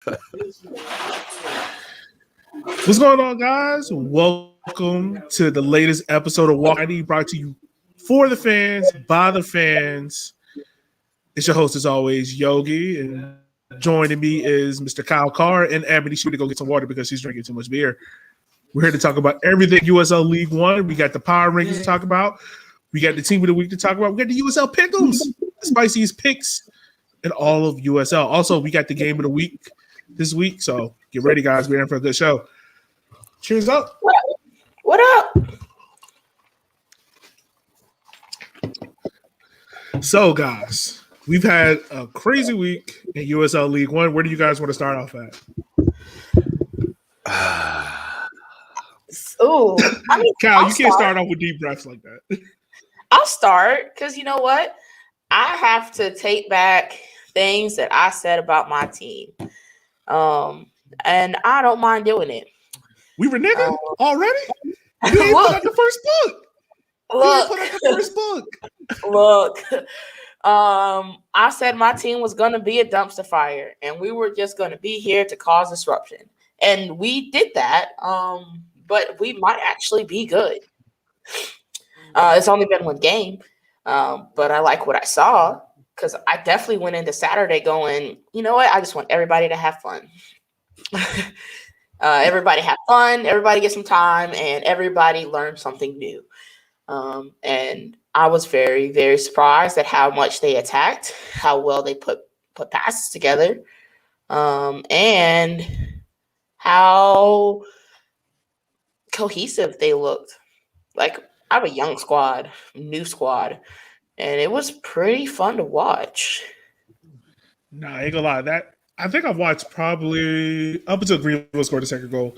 What's going on, guys? Welcome to the latest episode of Walk ID, brought to you for the fans, by the fans. It's your host, as always, Yogi, and joining me is Mr. Kyle Carr and Ebony. She went to go get some water because she's drinking too much beer. We're here to talk about everything USL League One. We got the power rankings to talk about. We got the team of the week to talk about. We got the USL Pick'ems, the spiciest picks in all of USL. Also, we got the game of the week this week. So get ready, guys. We're in for a good show. Cheers up. What up? So, guys, we've had a crazy week in USL League One. Where do you guys want to start off at? Cal, you can't start off with deep breaths like that. I'll start because you know what? I have to take back things that I said about my team. And I don't mind doing it. We were nigga already? You didn't put out the first book. I said my team was going to be a dumpster fire, and we were just going to be here to cause disruption. And we did that, but we might actually be good. It's only been one game, but I like what I saw because I definitely went into Saturday going, you know what? I just want everybody to have fun. Everybody have fun, everybody get some time, and everybody learn something new. And I was very, very surprised at how much they attacked, how well they put passes together, and how cohesive they looked. Like, I have a young squad, new squad, and it was pretty fun to watch. Nah, I ain't gonna lie. I think I've watched probably up until Greenville scored the second goal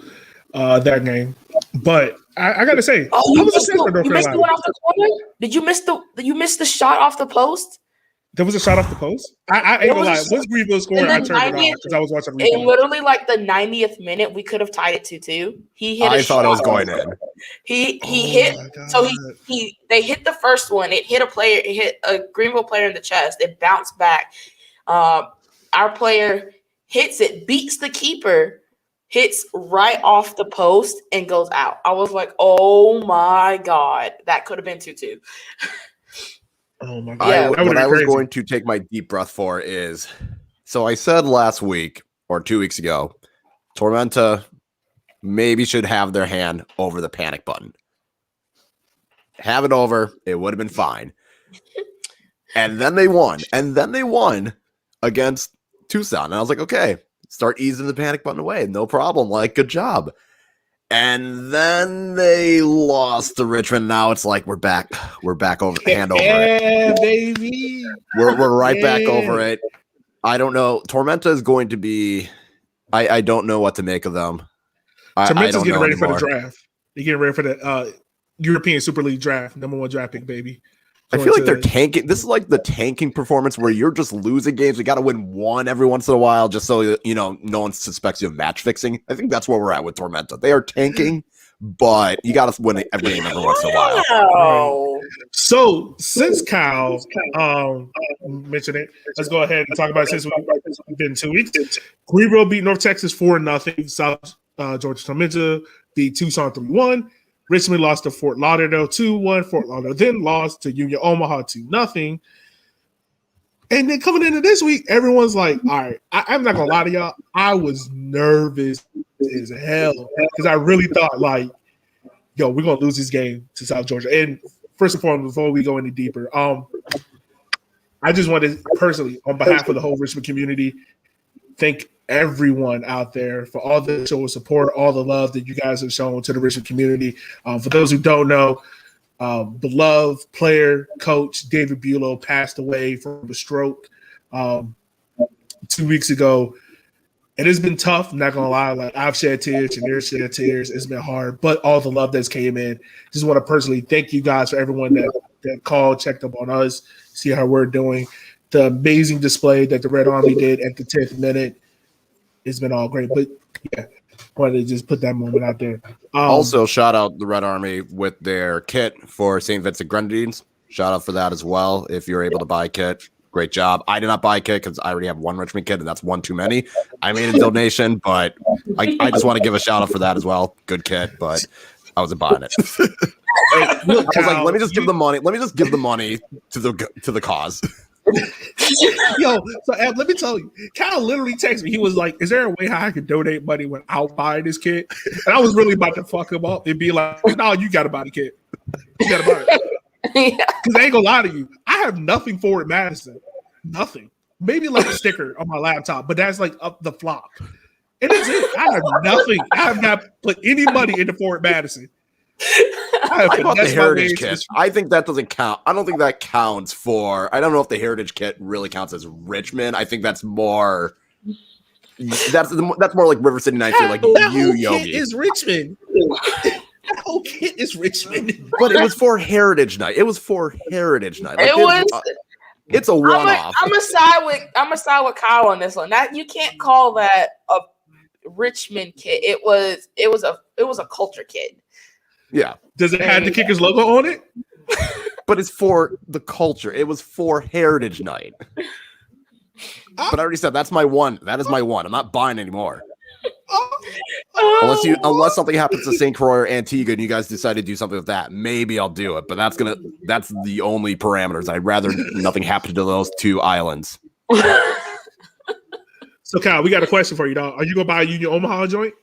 that game. But I gotta say, you missed the one off the corner? Did you miss the shot off the post? There was a shot off the post? I ain't gonna lie. Once Greenville scored, I turned it on because I was watching in literally like the 90th minute, we could have tied it 2-2. I thought it was going in. He hit. So they hit the first one. It hit a Greenville player in the chest. It bounced back. Our player hits it, beats the keeper, hits right off the post, and goes out. I was like, oh my God, that could have been 2-2. Oh my God. What I was going to take my deep breath for is, so I said last week or 2 weeks ago, Tormenta maybe should have their hand over the panic button. Have it over, it would have been fine. And then they won against Tucson. And I was like, okay, start easing the panic button away. No problem. Like, good job. And then they lost to Richmond. Now it's like we're back over hand over it. Yeah, baby. We're right back over it. I don't know. Tormenta is going to be I don't know what to make of them. Tormenta's getting ready for the draft. They're getting ready for the European Super League draft, #1 draft pick, baby. I feel like they're tanking. This is like the tanking performance where you're just losing games. You got to win one every once in a while just so, no one suspects you of match fixing. I think that's where we're at with Tormenta. They are tanking, but you got to win every game every once in a while. Wow. So, since Kyle mentioned it, let's go ahead and talk about it since we've been 2 weeks. Greenville beat North Texas 4-0. South Georgia Tormenta beat Tucson 3-1. Richmond lost to Fort Lauderdale 2-1. Fort Lauderdale then lost to Union Omaha 2-0. And then coming into this week, everyone's like, all right, I'm not going to lie to y'all. I was nervous as hell because I really thought, like, yo, we're going to lose this game to South Georgia. And first and foremost, before we go any deeper, I just want to personally, on behalf of the whole Richmond community, thank everyone out there for all the show of support, all the love that you guys have shown to the Richmond community. For those who don't know, beloved player, coach David Bulow passed away from a stroke 2 weeks ago. It has been tough, I'm not going to lie. Like, I've shed tears and they've shed tears. It's been hard, but all the love that's came in. Just want to personally thank you guys for everyone that called, checked up on us, see how we're doing. The amazing display that the Red Army did at the 10th minute. It's been all great, but yeah, wanted to just put that moment out there. Also, shout out the Red Army with their kit for St. Vincent Grenadines. Shout out for that as well. If you're able to buy a kit, Great job. I did not buy a kit because I already have one Richmond kit, and that's one too many. I made a donation, but I just want to give a shout out for that as well. Good kit, but I wasn't buying it. Hey, look, I was like, Kyle, let me just give the money. Let me just give the money to the cause. Yo, so Ab, let me tell you, Kyle literally texted me. He was like, "Is there a way how I could donate money without buying this kit?" And I was really about to fuck him up and be like, "No, you got to buy the kit. You got to buy it." Because I ain't gonna lie to you, I have nothing for it, Madison. Nothing. Maybe like a sticker on my laptop, but that's like up the flop. And that's it. I have nothing. I have not put any money into Fort Madison. I bought the Heritage kit. I think that doesn't count. I don't think that counts for. I don't know if the Heritage kit really counts as Richmond. I think that's more. That's more like River City Nights or like you, Yogi. Is Richmond. That whole kit is Richmond. But it was for Heritage Night. It was for Heritage Night. Like, it was. It's a one-off. I'm a side with Kyle on this one. That you can't call that a Richmond kit. It was a culture kit. Yeah. Does it have the Kickers logo on it? But it's for the culture. It was for Heritage Night. But I already said that's my one. That is my one. I'm not buying anymore. Unless something happens to St. Croix or Antigua and you guys decide to do something with that, maybe I'll do it. But that's the only parameters. I'd rather nothing happen to those two islands. So Kyle, we got a question for you, dog. Are you gonna buy a Union Omaha joint?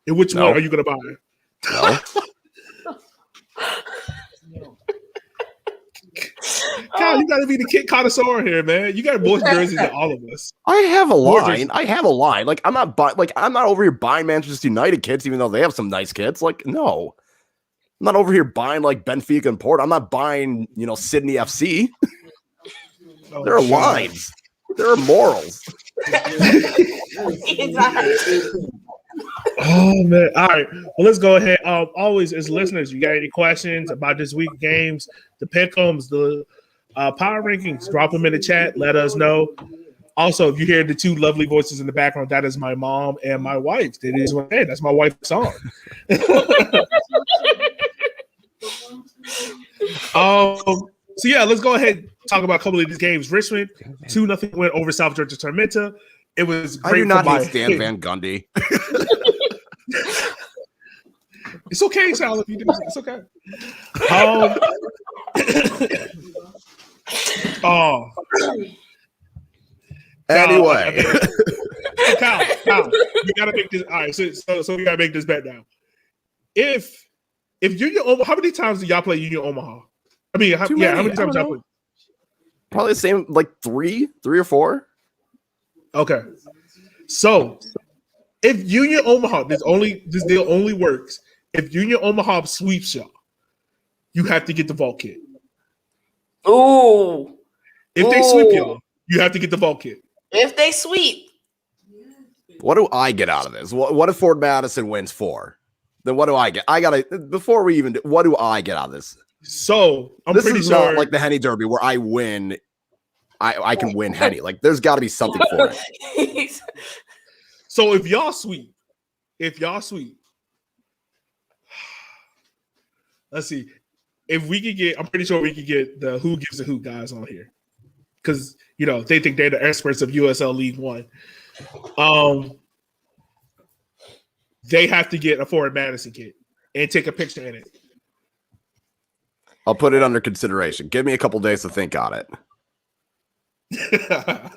And which one are you gonna buy? No. Kyle, you gotta be the kit connoisseur here, man. You got more jerseys than all of us. I have a line. Like I'm not over here buying Manchester United kits, even though they have some nice kits. Like, no. I'm not over here buying like Benfica and Porto. I'm not buying, Sydney FC. There are lines. There are morals. Oh man! All right, well let's go ahead. Always, as listeners, you got any questions about this week games, the pick'ems, the power rankings? Drop them in the chat. Let us know. Also, if you hear the two lovely voices in the background, that is my mom and my wife. That is what that's my wife's song. So yeah, let's go ahead and talk about a couple of these games. Richmond 2-0 win over South Georgia Tormenta. It was great. I do not hate Stan Van Gundy. It's okay, Sal, if you do. It's okay. Anyway. Kyle, you gotta make this. All right, so we gotta make this bet now. If Union Omaha, how many times do y'all play Union Omaha? I mean, how many times y'all play? Probably the same, like three or four. Okay, so if Union Omaha, this deal only works if Union Omaha sweeps y'all. You have to get the vault kit. Ooh. If they sweep y'all, you have to get the vault kit. If they sweep. What do I get out of this? What if Ford Madison wins 4? Then what do I get? Before we even do, what do I get out of this? So this pretty is sure not like the Henny Derby where I win. I can win Henny. Like there's got to be something for it. So if y'all sweep, let's see. If we could get, I'm pretty sure we could get the Who Gives a Hoot guys on here. Because, they think they're the experts of USL League One. They have to get a Ford Madison kit and take a picture in it. I'll put it under consideration. Give me a couple days to think on it.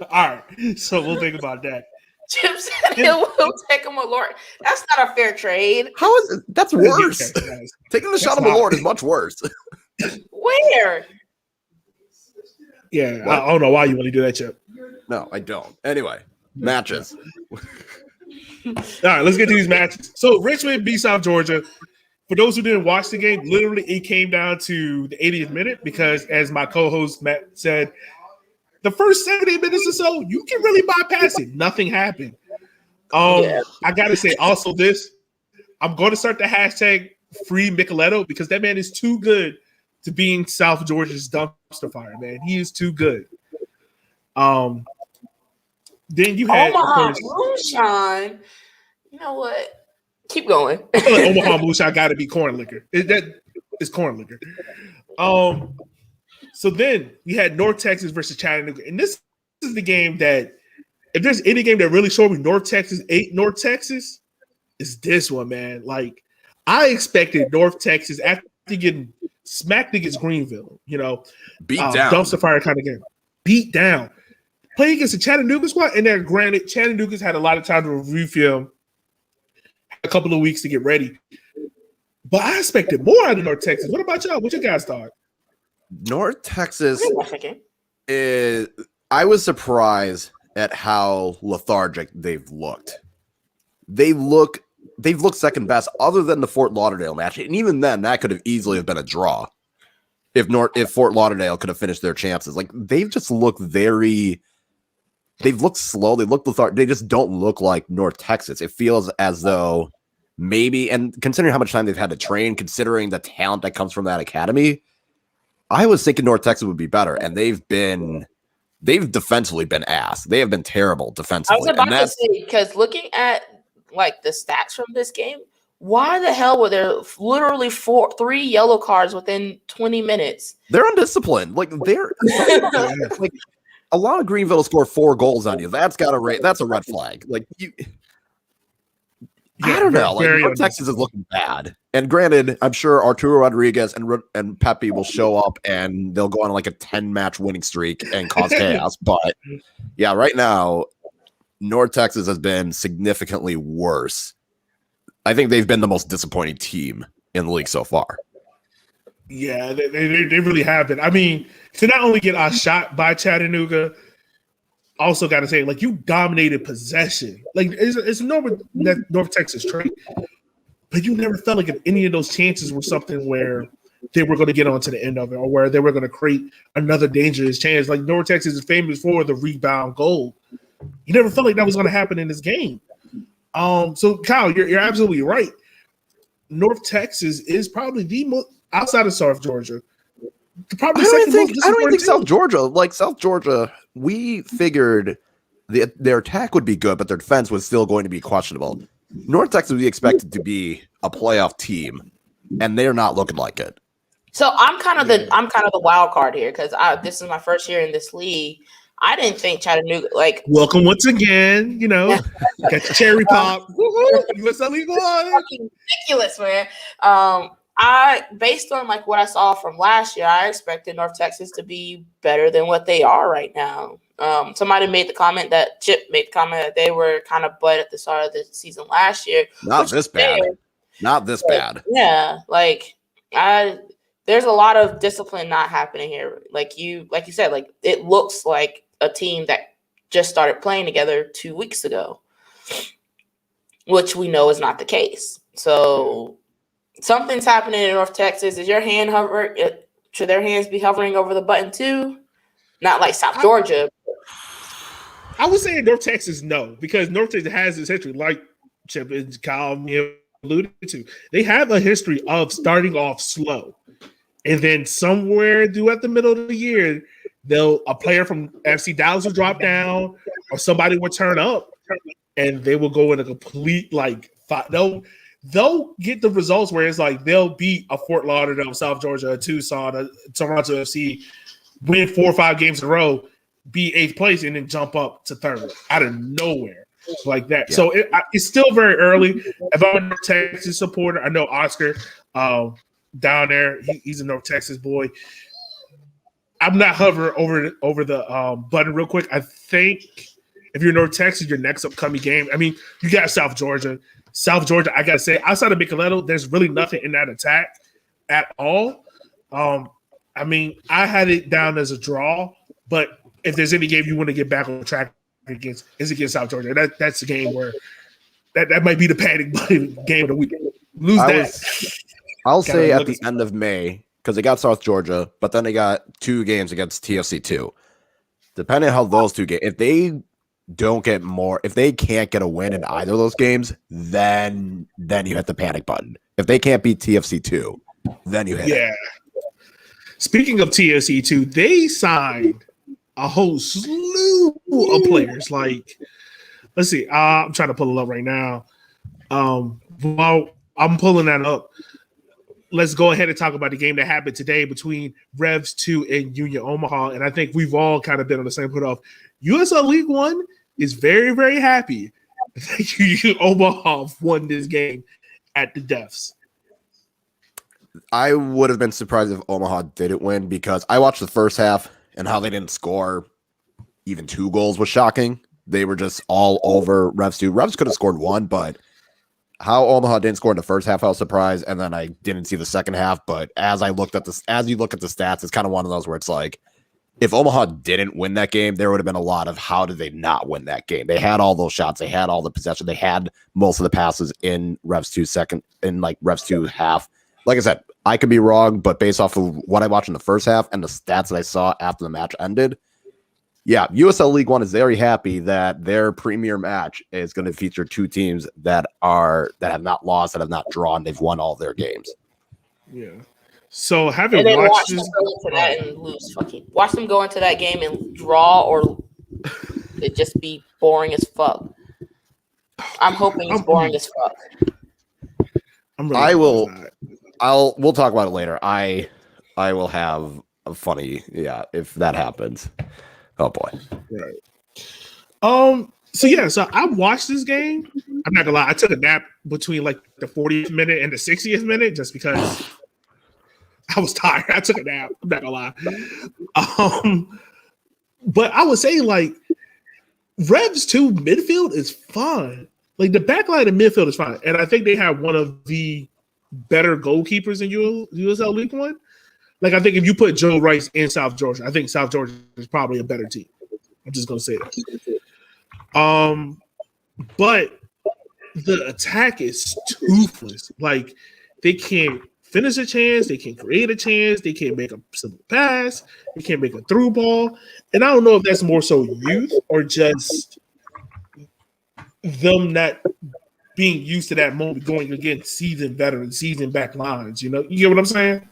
All right. So we'll think about that. Jim said he'll take him with Lord. That's not a fair trade. How is it? That's worse. Taking the shot on the Lord is much worse. Where? Yeah, I don't know why you want to do that, Chip. No, I don't. Anyway, matches. All right, let's get to these matches. So Richmond beat South Georgia. For those who didn't watch the game, literally it came down to the 80th minute because, as my co-host Matt said, the first 70 minutes or so, you can really bypass it. Nothing happened. I gotta say also this. I'm going to start the hashtag free Micheletto because that man is too good to being South Georgia's dumpster fire, man. He is too good. Then you had Omaha Moonshine. You know what? Keep going. I feel like Omaha Moonshine got to be corn liquor. It's corn liquor. So then we had North Texas versus Chattanooga. And this is the game that, if there's any game that really showed me North Texas, is this one, man. Like, I expected North Texas, after getting smacked against Greenville, beat down. Dumpster fire kind of game. Beat down. Play against the Chattanooga squad. And then, granted, Chattanooga's had a lot of time to review film, a couple of weeks to get ready. But I expected more out of North Texas. What about y'all? What you guys thought? North Texas I was surprised at how lethargic they've looked. They've looked second best other than the Fort Lauderdale match. And even then, that could have easily have been a draw if Fort Lauderdale could have finished their chances. Like, they've just looked they've looked slow. They look lethargic. They just don't look like North Texas. It feels as though maybe, and considering how much time they've had to train, considering the talent that comes from that academy, I was thinking North Texas would be better, and they've defensively been ass. They have been terrible defensively. I was about to say, because looking at like the stats from this game, why the hell were there literally 3 yellow cards within 20 minutes? They're undisciplined. Like, they're like, a lot of Greenville score 4 goals on you. That's a red flag. Like, I don't know. Like, North Texas is looking bad. And granted, I'm sure Arturo Rodriguez and Pepe will show up and they'll go on like a 10-match winning streak and cause chaos. But yeah, right now, North Texas has been significantly worse. I think they've been the most disappointing team in the league so far. Yeah, they really have been. I mean, to not only get outshot by Chattanooga, also got to say, like, you dominated possession. Like, it's North Texas trait. But you never felt like if any of those chances were something where they were going to get onto the end of it or where they were going to create another dangerous chance. Like, North Texas is famous for the rebound goal. You never felt like that was going to happen in this game. So, Kyle, you're absolutely right. North Texas is probably the most, outside of South Georgia, probably I don't even think South Georgia. Like, South Georgia, we figured their attack would be good, but their defense was still going to be questionable. North Texas we expected to be a playoff team, and they're not looking like it. So I'm kind of the wild card here because this is my first year in this league. I didn't think Chattanooga welcome once again. Got the cherry pop. What's up, fucking ridiculous, man. Based on like what I saw from last year, I expected North Texas to be better than what they are right now. Somebody made the comment that Chip made the comment that they were kind of butt at the start of the season last year. Not this bad. Not this bad. Yeah, there's a lot of discipline not happening here. Like you said, like it looks like a team that just started playing together 2 weeks ago, which we know is not the case. So something's happening in North Texas. Is your hand hovering? Should their hands be hovering over the button too? Not like South Georgia. I would say North Texas, no, because North Texas has this history, like Chip and Kyle alluded to. They have a history of starting off slow, and then somewhere throughout the middle of the year, a player from FC Dallas will drop down, or somebody will turn up, and they will go in a complete they'll get the results where it's like they'll beat a Fort Lauderdale, South Georgia, a Tucson, a Toronto FC, win 4 or 5 games in a row, be 8th place, and then jump up to 3rd out of nowhere like that. Yeah. So it's still very early. If I'm a North Texas supporter, I know Oscar down there. He's a North Texas boy. I'm not hovering over the button real quick. I think if you're North Texas, your next upcoming game, I mean, you got South Georgia. South Georgia, I got to say, outside of Micheletto, there's really nothing in that attack at all. I mean, I had it down as a draw, but if there's any game you want to get back on track against, is against South Georgia. That's the game where that might be the panic button game of the week. I'll say at the end of May, because they got South Georgia, but then they got 2 games against TFC2. Depending on how those 2 games, if they can't get a win in either of those games, then you hit the panic button. If they can't beat TFC2, then you hit it. Speaking of TFC2, they signed a whole slew of players. Like, let's see. I'm trying to pull it up right now. While I'm pulling that up, let's go ahead and talk about the game that happened today between Revs 2 and Union Omaha. And I think we've all kind of been on the same foot of USL League One is very, very happy that Union Omaha won this game at the Defs. I would have been surprised if Omaha didn't win because I watched the first half and how they didn't score even 2 goals was shocking. They were just all over Revs 2. Revs could have scored 1, but how Omaha didn't score in the first half, I was surprised, and then I didn't see the second half. But as you look at the stats, it's kind of one of those where it's like, if Omaha didn't win that game, there would have been a lot of how did they not win that game? They had all those shots, they had all the possession, they had most of the passes in Revs 2 Revs 2 half. Like I said, I could be wrong, but based off of what I watched in the first half and the stats that I saw after the match ended, yeah, USL League One is very happy that their premier match is going to feature 2 teams that have not lost, that have not drawn. They've won all their games. Yeah. So having watched this, go into that and lose, watch them go into that game and draw, or it just be boring as fuck. I'm hoping it's boring as fuck. We'll talk about it later. I will have a funny, if that happens. Oh boy. Right. So I watched this game. I'm not gonna lie, I took a nap between like the 40th minute and the 60th minute just because I was tired. I took a nap. I'm not gonna lie. But I would say like Revs 2 midfield is fine. Like the backline of midfield is fine, and I think they have one of the better goalkeepers in USL League One. Like, I think if you put Joe Rice in South Georgia, I think South Georgia is probably a better team. I'm just going to say that. But the attack is toothless. Like, they can't finish a chance. They can't create a chance. They can't make a simple pass. They can't make a through ball. And I don't know if that's more so youth or just them not being used to that moment going against seasoned veterans, seasoned back lines. You get what I'm saying?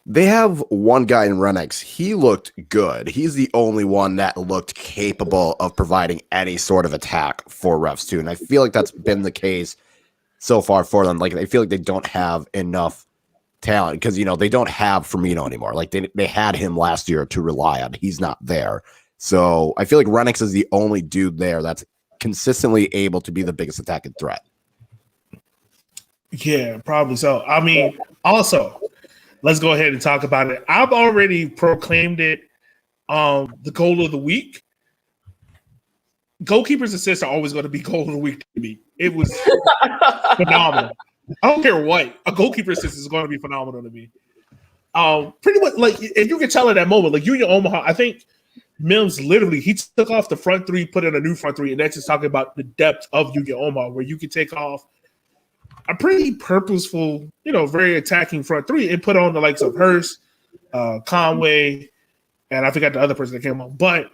They have one guy in Renix. He looked good. He's the only one that looked capable of providing any sort of attack for Revs 2. And I feel like that's been the case so far for them. Like, I feel like they don't have enough talent because, they don't have Firmino anymore. Like, they had him last year to rely on. He's not there. So I feel like Renix is the only dude there that's consistently able to be the biggest attacking threat. Yeah, probably so. I mean, also, let's go ahead and talk about it. I've already proclaimed it the goal of the week. Goalkeeper's assists are always going to be goal of the week to me. It was phenomenal. I don't care what. A goalkeeper assist is going to be phenomenal to me. Pretty much, like, and you can tell at that moment, like Union Omaha, I think Mims literally, he took off the front three, put in a new front three, and that's just talking about the depth of Union Omaha, where you can take off a pretty purposeful, very attacking front three and put on the likes of Hurst, Conway, and I forgot the other person that came on. But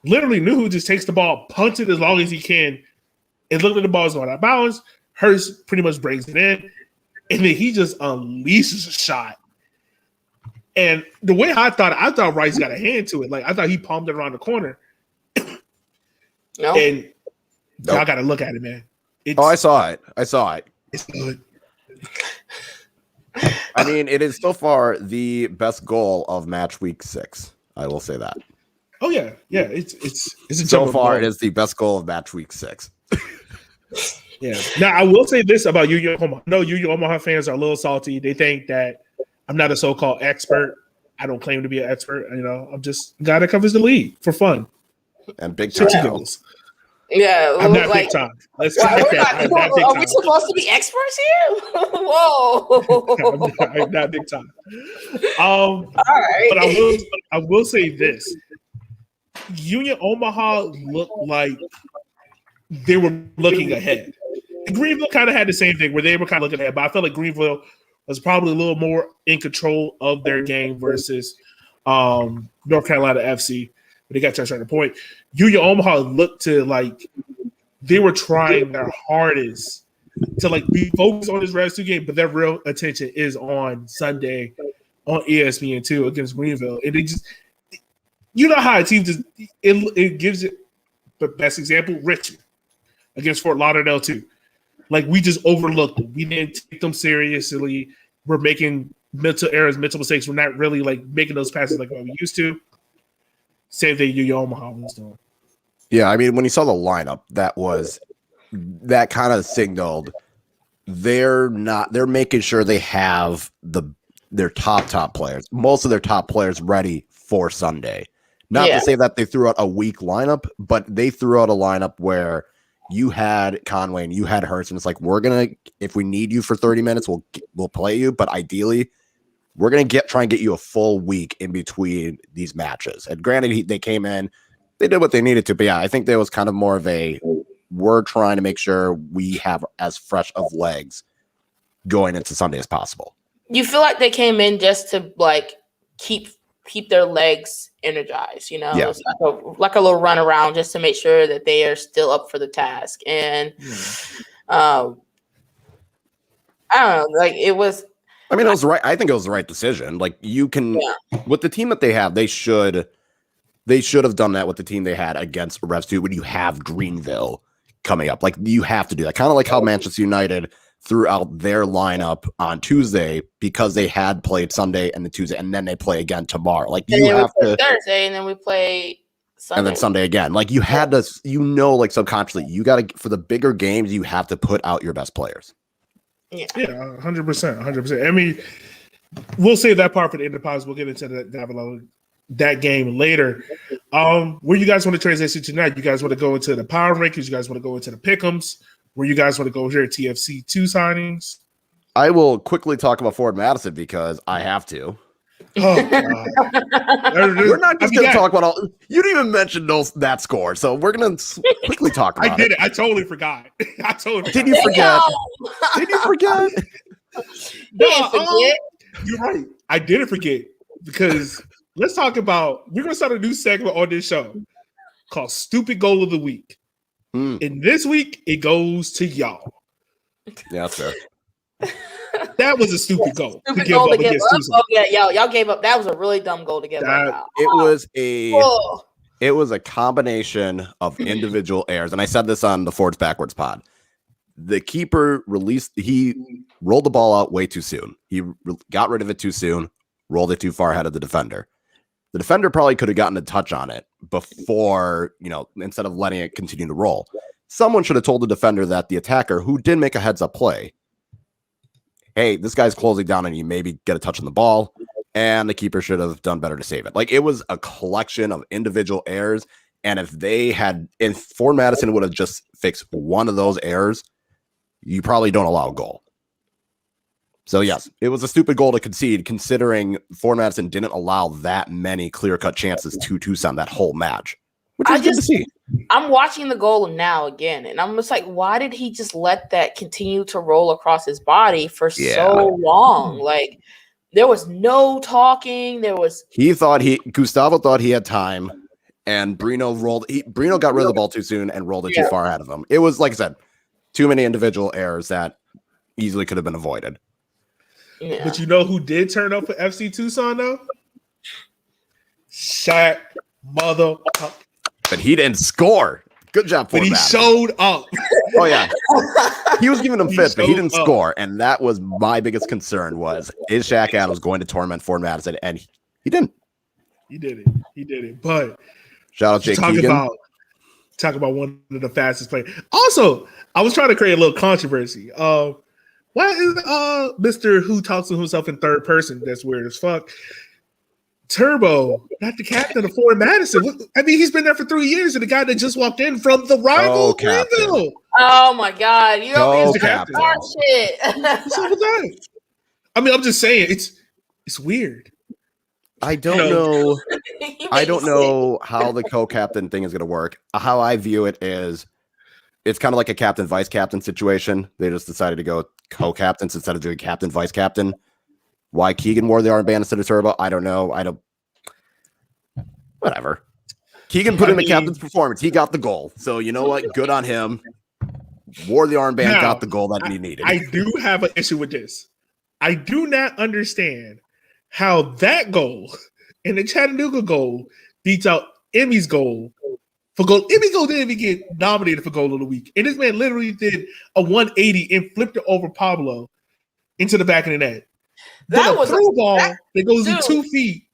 literally, Nuhu just takes the ball, punts it as long as he can, and look at the ball is going out of bounds. Hurst pretty much brings it in, and then he just unleashes a shot. And the way I thought Rice got a hand to it. Like, I thought he palmed it around the corner. No. And y'all got to look at it, man. I saw it. It's good. I mean, it is so far the best goal of match week 6. I will say that. Oh yeah. It's a so far. It is the best goal of match week 6. Yeah. Now I will say this about Union Omaha. No, Union Omaha fans are a little salty. They think that I'm not a so-called expert. I don't claim to be an expert. I'm just a guy that covers the league for fun and big time. Yeah, I'm not big time. Let's check that. Are we supposed to be experts here? Whoa! I'm not big time. All right. But I will say this: Union Omaha looked like they were looking ahead. Greenville kind of had the same thing where they were kind of looking ahead, but I felt like Greenville was probably a little more in control of their game versus North Carolina FC. But they got to a certain point. Union Omaha looked to like they were trying their hardest to like be focused on this Revs 2 game, but their real attention is on Sunday on ESPN2 against Greenville. And they just, how a team just it gives it the best example, Richmond against Fort Lauderdale too. Like we just overlooked them. We didn't take them seriously. we're making mental errors, mental mistakes. We're not really like making those passes like what we used to. Same thing Yu Omaha was doing. Yeah, I mean, when you saw the lineup, that kind of signaled they're making sure they have their top players, most of their top players ready for Sunday. Not to say that they threw out a weak lineup, but they threw out a lineup where you had Conway and you had Hurts, and it's like, if we need you for 30 minutes, we'll play you, but ideally we're gonna try and get you a full week in between these matches. And granted, they came in, they did what they needed to, but yeah, I think there was kind of more of we're trying to make sure we have as fresh of legs going into Sunday as possible. You feel like they came in just to like keep their legs energized, you know, It's like a little run around just to make sure that they are still up for the task. And I don't know, like it was. I mean, it was right. I think it was the right decision. Like you can, with the team that they have, they should have done that with the team they had against Revs 2 when you have Greenville coming up. Like you have to do that. Kind of like how Manchester United threw out their lineup on Tuesday because they had played Sunday and the Tuesday, and then they play again tomorrow. Like you have to Thursday, and then we play Sunday. And then Sunday again. Like you had to, like subconsciously, you got to, for the bigger games, you have to put out your best players. Yeah, 100%. I mean, we'll save that part for the end of the podcast. We'll get into that game later. Where you guys want to transition tonight? You guys want to go into the power rankings? You guys want to go into the pick'ems? Where you guys want to go here at TFC 2 signings? I will quickly talk about Ford Madison because I have to. Oh, we're not just going to talk about all. You didn't even mention that score, so we're going to quickly talk about it. I did it. I totally forgot. Did you forget? Did you forget? You're right. I didn't forget because let's talk about. We're going to start a new segment on this show called "Stupid Goal of the Week." And this week, it goes to y'all. Yeah, that's fair. That was a stupid goal. Stupid goal to give up. Oh, yeah, y'all gave up. That was a really dumb goal to give up. It was a combination of individual errors. And I said this on the Forwards Backwards pod. The keeper he rolled the ball out way too soon. He got rid of it too soon, rolled it too far ahead of the defender. The defender probably could have gotten a touch on it before, instead of letting it continue to roll. Someone should have told the defender that the attacker, who did make a heads-up play, hey, this guy's closing down and you maybe get a touch on the ball, and the keeper should have done better to save it. Like, it was a collection of individual errors, and if Ford Madison would have just fixed one of those errors, you probably don't allow a goal. So, yes, it was a stupid goal to concede, considering Ford Madison didn't allow that many clear-cut chances to Tucson that whole match, which is good to see. I'm watching the goal now again, and I'm just like, why did he just let that continue to roll across his body for so long? Like, there was no talking. Gustavo thought he had time, and Brino got rid of the ball too soon and rolled it too far ahead of him. It was, like I said, too many individual errors that easily could have been avoided. Yeah. But you know who did turn up for FC Tucson though? Shaq mother. But he didn't score. Good job for him. But he showed up. Oh yeah. He was giving them fits, but he didn't score. And that was my biggest concern is Shaq Adams going to torment Ford Madison? And he didn't. He did it. But shout out Jake Keegan. Talk about one of the fastest players. Also, I was trying to create a little controversy. Why is Mr. who talks to himself in third person? That's weird as fuck. Turbo, not the captain of Ford Madison. I mean, he's been there for 3 years, and the guy that just walked in from the rival Greenville. Oh my God! You don't start shit. I mean, I'm just saying it's weird. I don't know. I don't know how the co-captain thing is going to work. How I view it is, it's kind of like a captain vice captain situation. They just decided to go co-captains instead of doing captain vice captain. Why Keegan wore the armband instead of Turbo, I don't know. Whatever. Keegan put in the captain's performance. He got the goal. So you know what? Good on him. Wore the armband, got the goal that he needed. I do have an issue with this. I do not understand how that goal and the Chattanooga goal beats out Emmy's goal for goal. Emmy's goal didn't even get nominated for goal of the week. And this man literally did a 180 and flipped it over Pablo into the back of the net. That a was throw ball that goes in dude. 2 feet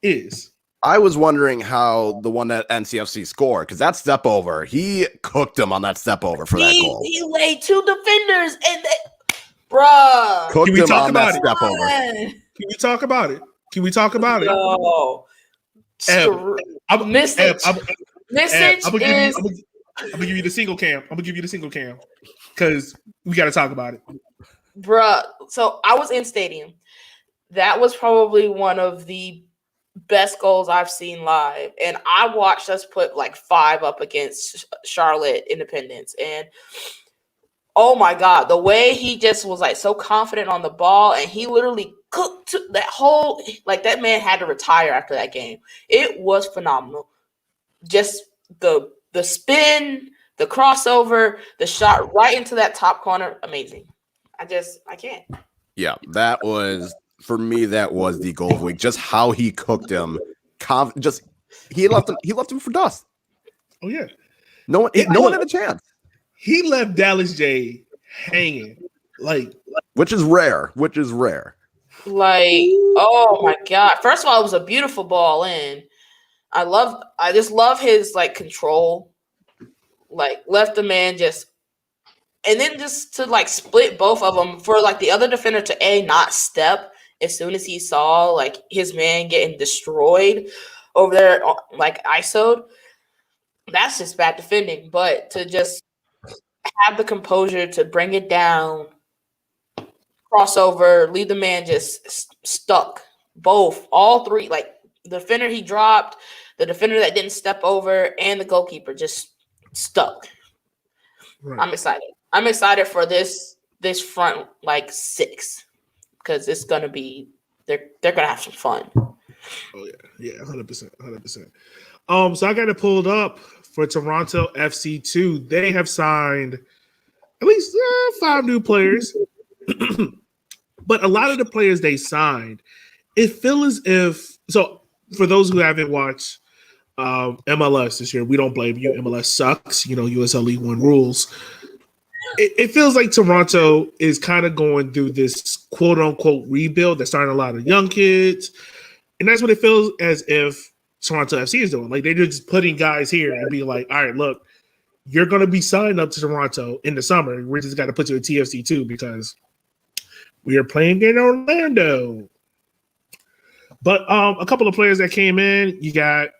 is. I was wondering how the one that NCFC scored, because that step over, he cooked him on that step over for that goal. He laid 2 defenders and bruh. Cooked Can we him talk on that about it? step over. Can we talk about it? Can we talk about it? No. Message is I'm gonna give you the single cam. I'm gonna give you the single cam because we got to talk about it, bruh. So I was in stadium. That was probably one of the best goals I've seen live, and I watched us put like 5 up against Charlotte Independence, and oh my god, the way he just was like so confident on the ball, and he literally cooked that whole, like, that man had to retire after that game. It was phenomenal. Just the spin, the crossover, the shot right into that top corner, amazing. I can't. Yeah, that was, for me, that was the goal of the week. Just how he cooked him. He left him for dust. Oh yeah, no one had a chance. He left Dallas J hanging, which is rare. Like, oh my god! First of all, it was a beautiful ball in. I just love his like control. Like, left the man just, and then just to like split both of them for like the other defender to not step as soon as he saw like his man getting destroyed over there, like ISO'd. That's just bad defending. But to just have the composure to bring it down, crossover, leave the man just stuck. All 3, like the defender he dropped, the defender that didn't step over, and the goalkeeper just stuck. Right. I'm excited for this front like 6 because it's gonna be they're gonna have some fun. Oh yeah, 100%. So I got it pulled up for Toronto FC2. They have signed at least 5 new players, but a lot of the players they signed, it feels as if. So for those who haven't watched MLS this year, we don't blame you. MLS sucks. USL League One rules. It feels like Toronto is kind of going through this quote unquote rebuild. They're starting a lot of young kids, and that's what it feels as if Toronto FC is doing. Like, they're just putting guys here and be like, all right, look, you're going to be signed up to Toronto in the summer. We just got to put you at TFC2 because we are playing in Orlando. But a couple of players that came in, you got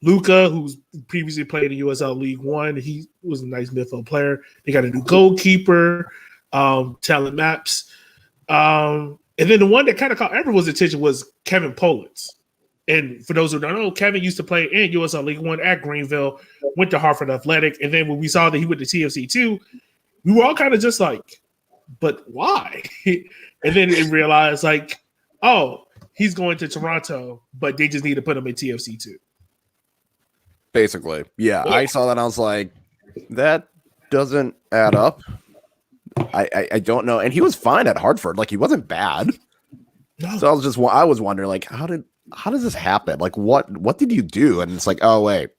Luca, who's previously played in USL League One. He was a nice midfield player. They got a new goalkeeper, Talent Maps. And then the one that kind of caught everyone's attention was Kevin Politz. And for those who don't know, Kevin used to play in USL League One at Greenville, went to Hartford Athletic, and then when we saw that he went to TFC2, we were all kind of just like, but why? And then we realized, like, oh, he's going to Toronto, but they just need to put him in TFC2. Basically, yeah. I saw that and I was like, that doesn't add up. I don't know. And he was fine at Hartford. Like, he wasn't bad. No. So I was wondering, like, how does this happen? Like, what did you do? And it's like, oh wait,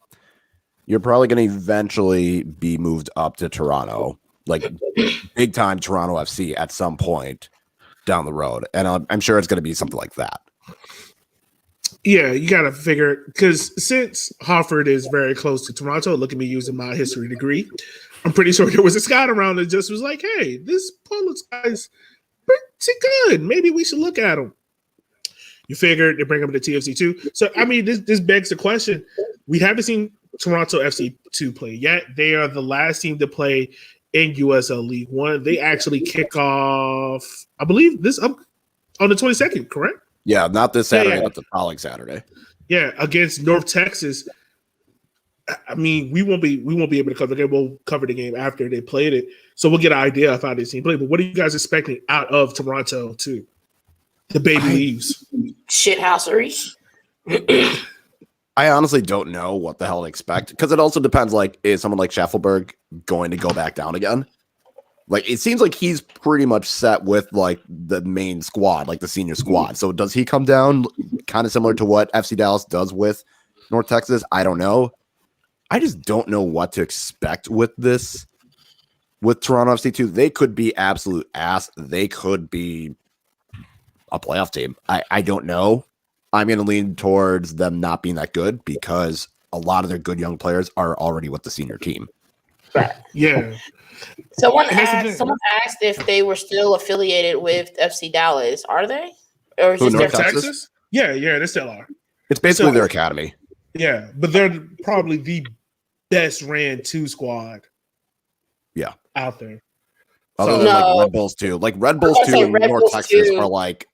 you're probably going to eventually be moved up to Toronto, like big time Toronto FC at some point down the road. And I'm sure it's going to be something like that. Yeah, you got to figure, because since Hartford is very close to Toronto, look at me using my history degree, I'm pretty sure there was a scout around that just was like, hey, this Politz guy's pretty good. Maybe we should look at him. You figured they bring him to TFC2. So, I mean, this begs the question. We haven't seen Toronto FC2 play yet. They are the last team to play in USL League One. They actually kick off, I believe, this up on the 22nd, correct? Yeah, not this Saturday, but the following Saturday. Yeah, against North Texas. I mean, we won't be able to cover the game. We'll cover the game after they played it, so we'll get an idea of how this team played. But what are you guys expecting out of Toronto too? The baby leaves. Shithousery. I honestly don't know what the hell to expect, because it also depends. Like, is someone like Schaffelberg going to go back down again? Like, it seems like he's pretty much set with like the main squad, like the senior squad. So does he come down kind of similar to what FC Dallas does with North Texas? I don't know. I just don't know what to expect with this with Toronto FC2, they could be absolute ass. They could be a playoff team. I don't know. I'm going to lean towards them not being that good because a lot of their good young players are already with the senior team. Right. Yeah. Someone asked if they were still affiliated with FC Dallas. Are they? Or is Who, this North their Texas? Yeah, they still are. It's basically their academy. Yeah, but they're probably the best ran 2 squad. Yeah, out there. Other than like Red Bulls 2. Like Red Bulls 2 and North Texas are like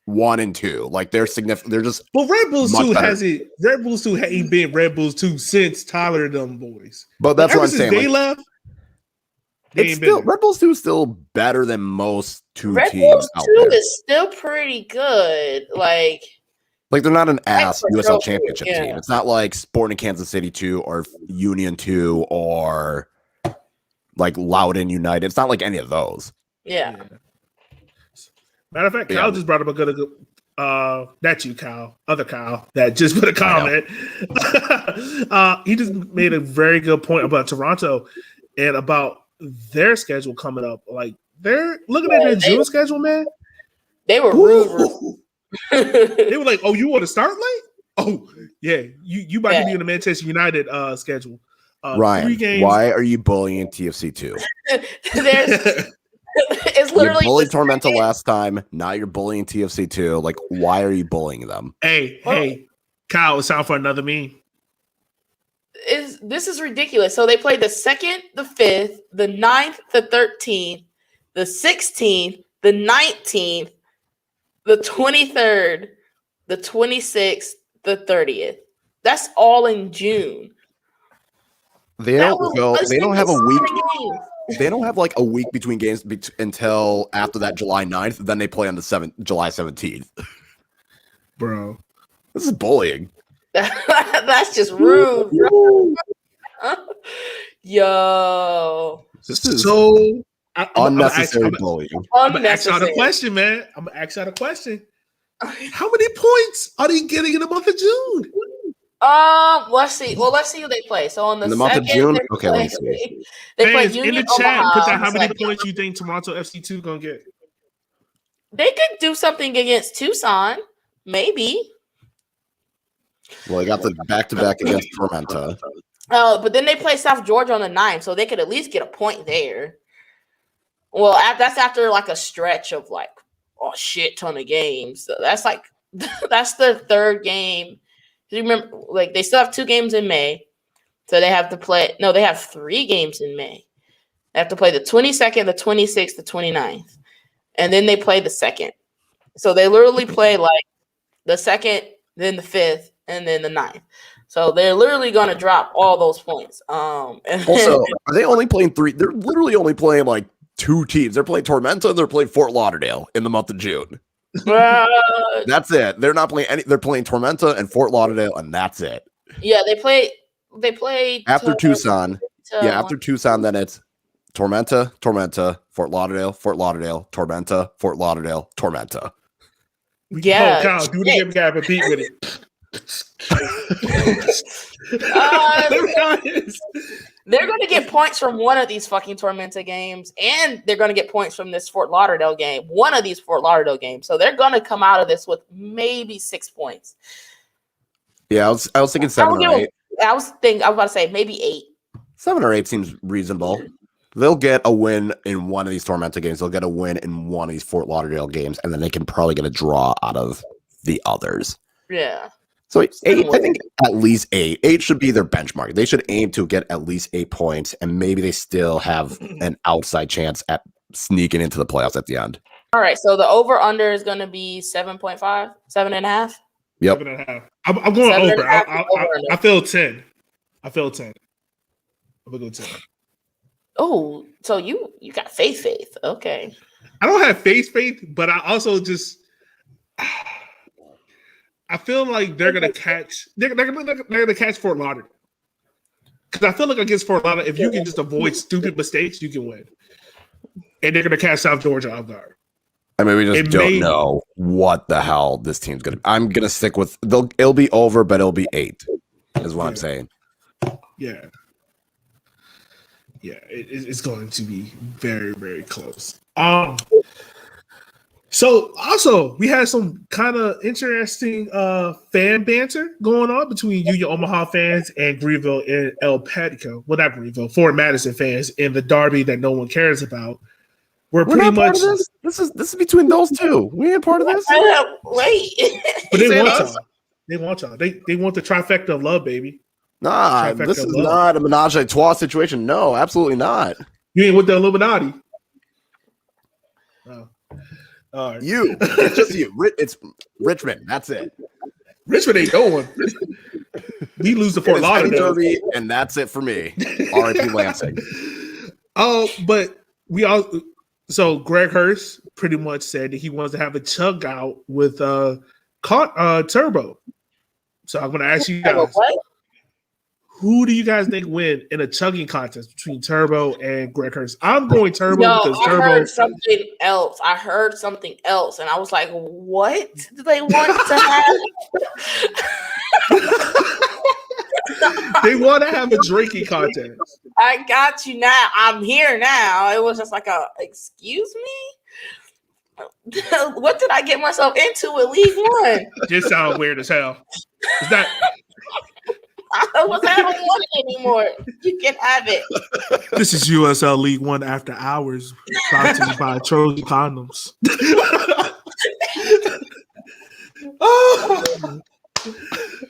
1 and 2. Like they're significant. They're just. But Red Bulls 2 hasn't. Red Bulls 2 ain't been Red Bulls 2 since Tyler and them boys. But that's what I'm saying. They left. It's still Red Bulls 2 is still better than most Red teams Bulls out 2 there. is still pretty good. Like they're not an ass USL trophy, championship team. It's not like Sporting Kansas City 2 or Union 2 or like Loudoun United. It's not like any of those. Yeah. Matter of fact, Kyle just brought up a good not you, Kyle, other Kyle that just put a comment. He just made a very good point about Toronto and about their schedule coming up. Like they're looking at their June schedule, man. They were rude. They were like, "Oh, you want to start late? Oh, yeah, you might be in the Manchester United schedule." Ryan, 3 games. Why are you bullying TFC 2? It's literally you bullied Tormenta last time. Now you're bullying TFC 2. Like, why are you bullying them? Hey, Kyle, it's time for another meme. This is ridiculous. So they played the 2nd, the 5th, the 9th, the 13th, the 16th, the 19th, the 23rd, the 26th, the 30th. That's all in June. They don't have a week. They don't have like a week between games until after that July 9th. Then they play on the July 17th. Bro, this is bullying. That's just rude, bro. Yo. This is so unnecessary bullying. I'm gonna ask y'all a question, man. I'm gonna ask y'all a question. How many points are they getting in the month of June? Let's see. Well, let's see who they play. So on the month of June, okay, play, let's see. They play Union in the chat. Omaha Put down how many 2nd. points you think Toronto FC2 gonna get. They could do something against Tucson, maybe. Well, they got the back-to-back against Tormenta. But then they play South Georgia on the 9th, so they could at least get a point there. Well, that's after like a stretch of like a shit ton of games. So that's like that's their 3rd game. You remember, like they still have 2 games in May, so they have to play. No, they have 3 games in May. They have to play the 22nd, the 26th, the 29th, and then they play the 2nd. So they literally play like the 2nd, then the 5th, and then the 9th. So they're literally going to drop all those points. Also, are they only playing 3? They're literally only playing like 2 teams. They're playing Tormenta and they're playing Fort Lauderdale in the month of June. That's it. They're not playing any. They're playing Tormenta and Fort Lauderdale, and that's it. Yeah, they play after Tucson. After Tucson, then it's Tormenta, Fort Lauderdale, Tormenta, Fort Lauderdale, Tormenta. Yeah, Kyle, do it again, guy, but beat with it. They're going to get points from one of these fucking Tormenta games, and they're going to get points from this Fort Lauderdale game. One of these Fort Lauderdale games, so they're going to come out of this with maybe 6 points. Yeah, I was thinking 7 or 8. I was about to say maybe 8. 7 or 8 seems reasonable. They'll get a win in one of these Tormenta games. They'll get a win in one of these Fort Lauderdale games, and then they can probably get a draw out of the others. Yeah. So 8, I think at least 8. 8 should be their benchmark. They should aim to get at least 8 points, and maybe they still have an outside chance at sneaking into the playoffs at the end. All right, so the over-under is going to be 7.5, 7.5? Yep. 7.5. I'm going over. I feel 10. I'm going to go 10. Oh, so you got faith. Okay. I don't have faith, but I also just I feel like they're gonna catch. They're gonna catch Fort Lauderdale because I feel like against Fort Lauderdale, if you can just avoid stupid mistakes, you can win. And they're gonna catch South Georgia off guard. I mean, we just don't know what the hell this team's gonna. I'm gonna stick with. It'll be over, but it'll be 8. Is what I'm saying. Yeah. Yeah, it's going to be very, very close. So also we had some kind of interesting fan banter going on between Union Omaha fans and Greenville and El Patico. Well, not Greenville, Fort Madison fans in the derby that no one cares about. We're pretty not much part of this. This is between those two. We ain't part of this. Wait. But they want y'all. They want y'all. They want the trifecta of love, baby. Nah, this is not a menage a trois situation. No, absolutely not. You ain't with the Illuminati. Oh. All right. You. It's just you. It's Richmond. That's it. Richmond ain't going. We lose the Fort Lauderdale Derby, and that's it for me. R.I.P. Lansing. Oh, but we all. So Greg Hurst pretty much said that he wants to have a chug out with Turbo. So I'm going to ask you guys, who do you guys think win in a chugging contest between Turbo and Greg Hurst? I'm going Turbo because Turbo. I heard something else. And I was like, what do they want to have? They want to have a drinking contest. I got you now. I'm here now. It was just like excuse me? What did I get myself into with League One? This sounds weird as hell. Is that? I don't want it anymore. You can have it. This is USL League One After Hours, brought to you by Trojan Condoms.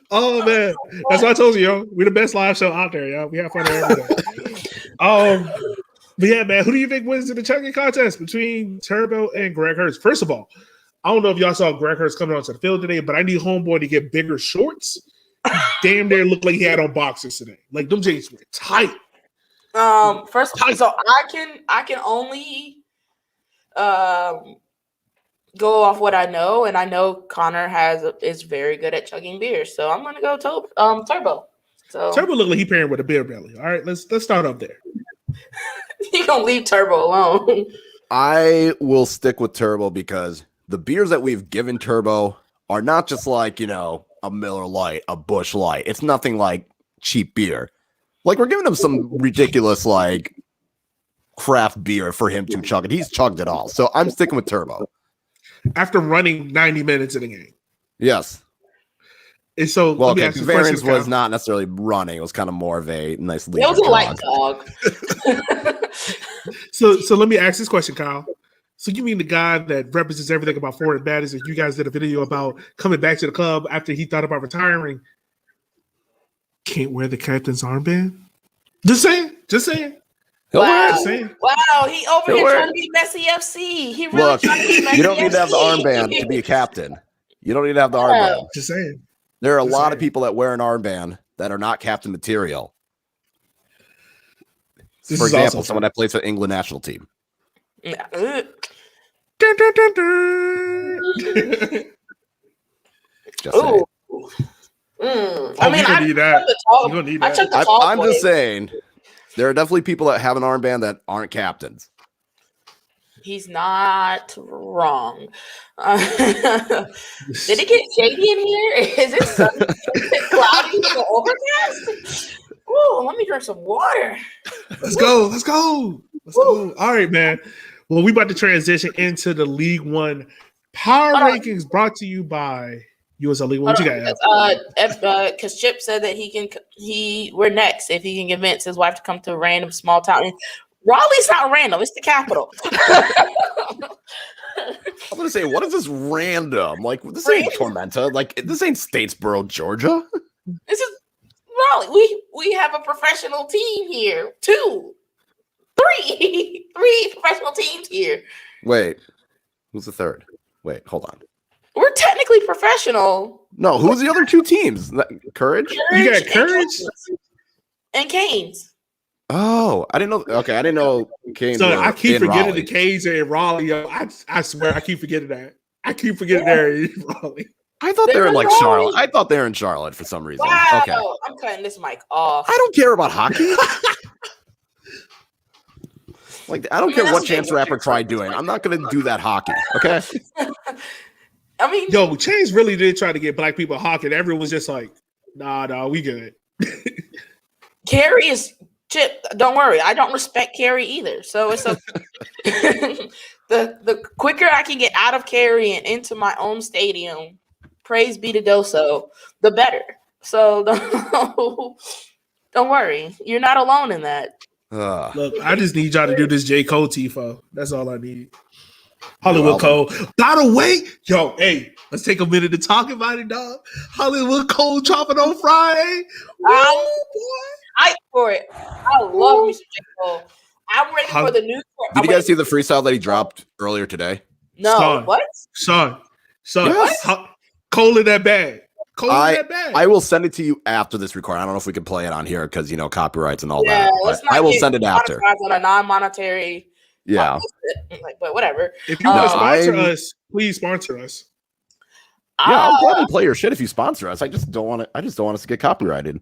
Oh man, that's what I told you, yo. We're the best live show out there, yo. We have fun every day. But yeah, man, who do you think wins in the chugging contest between Turbo and Greg Hurst? First of all, I don't know if y'all saw Greg Hurst coming onto the field today, but I need homeboy to get bigger shorts. Damn, near looked like he had on boxers today. Like them jeans were tight. First of all, so I can only go off what I know, and I know Connor is very good at chugging beer, so I'm gonna go Turbo. So Turbo looked like he pairing with a beer belly. All right, let's start up there. You gonna leave Turbo alone? I will stick with Turbo because the beers that we've given Turbo are not just like, a Miller Lite, a Busch Light. It's nothing like cheap beer. Like we're giving him some ridiculous like craft beer for him to chug it. He's chugged it all. So I'm sticking with Turbo. After running 90 minutes in the game. Yes. And so Variance was not necessarily running. It was kind of more of a nice lead. It was a light dog. So let me ask this question, Kyle. So you mean the guy that represents everything about Forward and Baddies, and you guys did a video about coming back to the club after he thought about retiring, can't wear the captain's armband? Just saying. Wow. Just saying. Wow, he over here trying to be Messi FC. He really trying to be Messi FC. You don't need to have the armband to be a captain. You don't need to have the armband. Just saying. There are a lot of people that wear an armband that are not captain material. For example, someone that plays for the England national team. Dun, Just saying. I mean, I need that. I'm just saying, there are definitely people that have an armband that aren't captains. He's not wrong. Did it get shady in here? Is it sunny? Is it cloudy or overcast? Ooh, let me drink some water. Let's go. All right, man. Well, we about to transition into the League One power rankings brought to you by USL League One. What you got? Because Chip said that we're next if he can convince his wife to come to a random small town. Raleigh's not random; it's the capital. I'm gonna say, what is this random? Like this ain't Tormenta. Like this ain't Statesboro, Georgia. This is Raleigh. We have a professional team here. Three professional teams here. Wait, who's the third? Wait, hold on. We're technically professional. No, who's the other two teams? Courage? You got Courage and Canes. Oh, I didn't know. Okay, I didn't know Canes. So I keep forgetting Raleigh. the Canes are in Raleigh. Yo. I swear, I keep forgetting that. I keep forgetting they're in Raleigh. I thought they were in like Charlotte. I thought they were in Charlotte for some reason. Wow, okay, I'm cutting this mic off. I don't care about hockey. Like I don't care what Chance the Rapper tried doing. I'm not going to do that hockey. Okay. I mean, yo, Chance really did try to get black people hockey. And everyone was just like, nah, we good. Carrie is Chip, don't worry. I don't respect Cary either. So it's a the quicker I can get out of Cary and into my own stadium, praise be to Doso, the better. So don't worry. You're not alone in that. Look, I just need y'all to do this J. Cole Tifo. That's all I need. Hollywood Cole. By the way, yo, hey, let's take a minute to talk about it, dog. Hollywood Cole dropping on Friday. Hype for it. I love Mr. J. Cole. I'm ready for the new. Did you guys see the freestyle that he dropped earlier today? No, what? Son. Yes. Cole in that bag. I will send it to you after this recording. I don't know if we can play it on here because copyrights and all that. But I will send it after. On a non-monetary. Yeah. But whatever. If you want to sponsor us, please sponsor us. Yeah, I'll gladly play your shit if you sponsor us. I just don't want us to get copyrighted.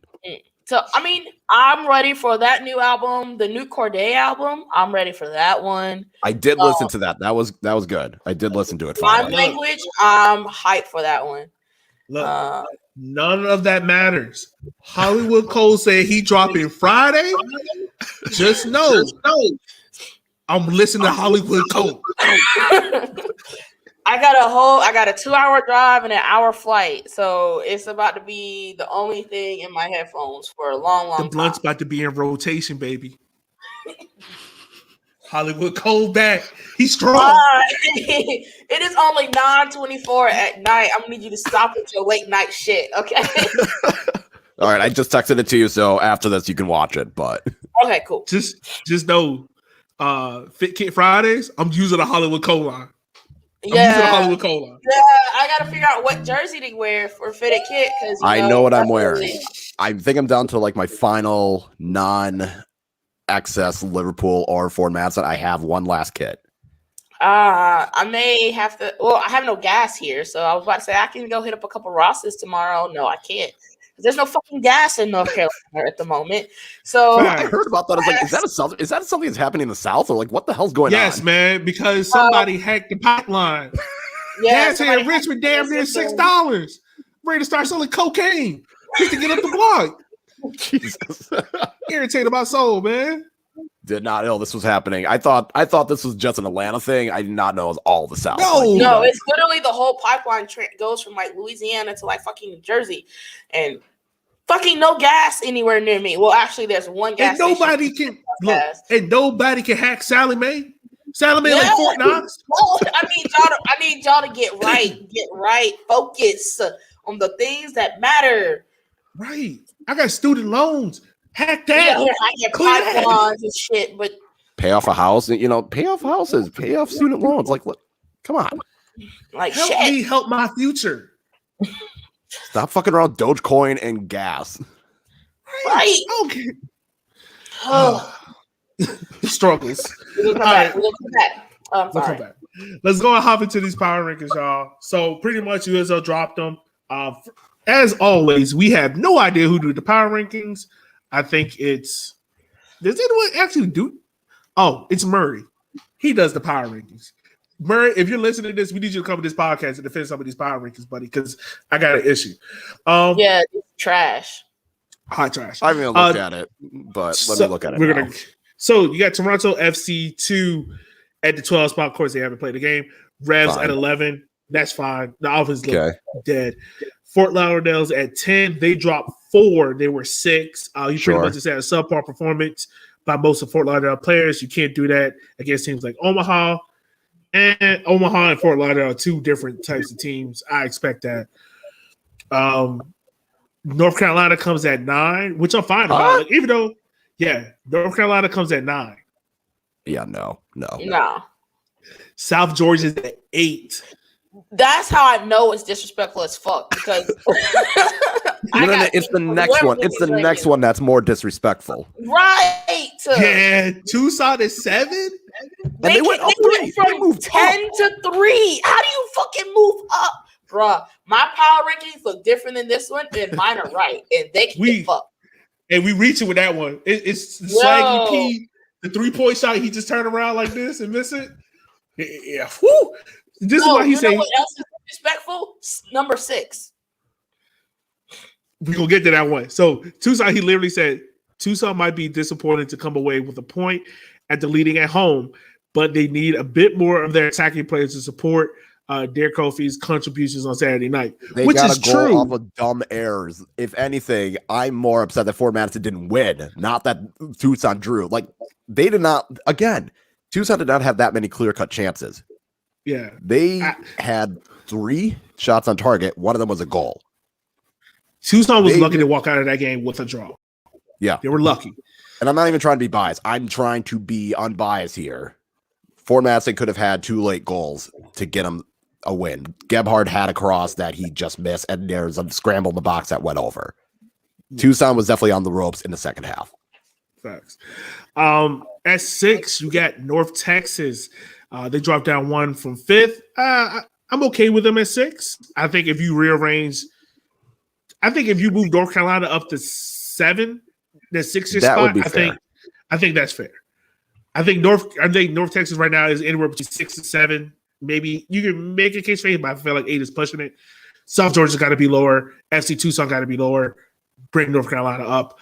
So I mean, I'm ready for that new album, the new Corday album. I'm ready for that one. I did listen to that. That was good. I did listen to it. My language. I'm hyped for that one. Look, none of that matters. Hollywood Cole said he dropping Friday. Just know, I'm listening to Hollywood Cole. I got a 2-hour drive and an hour flight, so it's about to be the only thing in my headphones for a long time. The blunt's about to be in rotation, baby. Hollywood Cole back. He's strong. It is only 9:24 at night. I'm gonna need you to stop with your late night shit, okay? All right, I just texted it to you, so after this you can watch it. But okay, cool. Just know, Fit Kit Fridays. I'm using a Hollywood Cole line. Yeah, Hollywood Cole line. Yeah, I gotta figure out what jersey to wear for Fitted Kit because I know what I'm wearing. I think I'm down to like my final non-excess Liverpool or Ford Madsen. I have one last kit. I may have to. Well, I have no gas here, so I was about to say I can go hit up a couple Rosses tomorrow. No, I can't. There's no fucking gas in North Carolina at the moment. So I heard about that. I was like, is that something that's happening in the South, or like what the hell's going on? Yes, man, because somebody hacked the pipeline. Gas here in Richmond damn near $6. Ready to start selling cocaine just to get up the block. Jesus. Irritated my soul, man. Did not know this was happening. I thought this was just an Atlanta thing. I did not know it was all the South. No, it's literally the whole pipeline goes from like Louisiana to like fucking New Jersey, and fucking no gas anywhere near me. Well, actually, there's one gas. And nobody can look. And nobody can hack Sally Mae. Sally Mae like Fort Knox. No, I need y'all to get right, focus on the things that matter. Right. I got student loans. Hack that. Yeah, I get pipelines and shit, but pay off a house, pay off houses, pay off student loans. Like, look, come on. Like, help me help my future. Stop fucking around Dogecoin and gas. Right. Okay. Struggles. We'll come back. We'll come back. Let's go and hop into these power rankings, y'all. So pretty much USL dropped them. As always, we have no idea who did the power rankings. I think does anyone actually do? Oh, it's Murray. He does the power rankings. Murray, if you're listening to this, we need you to come to this podcast and defend some of these power rankings, buddy, because I got an issue. Yeah, it's trash. Hot trash. I haven't looked at it, but let me look at it. So you got Toronto FC 2 at the 12 spot. Of course, they haven't played the game. Revs at 11. That's fine. The offense looks dead. Fort Lauderdale's at 10. They dropped 4. They were 6. You pretty much just had a subpar performance by most of Fort Lauderdale players. You can't do that against teams like Omaha. And Omaha and Fort Lauderdale are two different types of teams. I expect that. North Carolina comes at 9, which I'm fine about. Like, even though, North Carolina comes at 9. Yeah, no. South Georgia's at 8. That's how I know it's disrespectful as fuck because it's the next one. It's the next one that's more disrespectful. Right. Yeah, Tucson is 7. They went from 10 to 3. How do you fucking move up? Bruh, my power rankings look different than this one, and mine are right. And they can get fucked. And we reaching with that one. It's Swaggy P, the 3-point shot. He just turned around like this and miss it. Yeah. Whoo. This is why he's saying. What else is disrespectful? Number 6. We're going to get to that one. So Tucson, he literally said Tucson might be disappointed to come away with a point after leading at home, but they need a bit more of their attacking players to support Derek Kofi's contributions on Saturday night, They which got is a goal true. off of dumb errors. If anything, I'm more upset that Fort Madison didn't win, not that Tucson drew. Like, they did not, again, Tucson did not have that many clear-cut chances. Yeah. They had 3 shots on target. One of them was a goal. Tucson was lucky to walk out of that game with a draw. Yeah. They were lucky. And I'm not even trying to be biased. I'm trying to be unbiased here. Fort Madison could have had 2 late goals to get them a win. Gebhard had a cross that he just missed, and there's a scramble in the box that went over. Tucson was definitely on the ropes in the second half. Facts. At 6, you got North Texas. They dropped down 1 from 5th. I'm okay with them at 6. I think if you rearrange, if you move North Carolina up to 7, the 6th spot, would be fair. I think that's fair. I think North Texas right now is anywhere between 6 and 7. Maybe you can make a case for 8, but I feel like 8 is pushing it. South Georgia's got to be lower. FC Tucson got to be lower. Bring North Carolina up.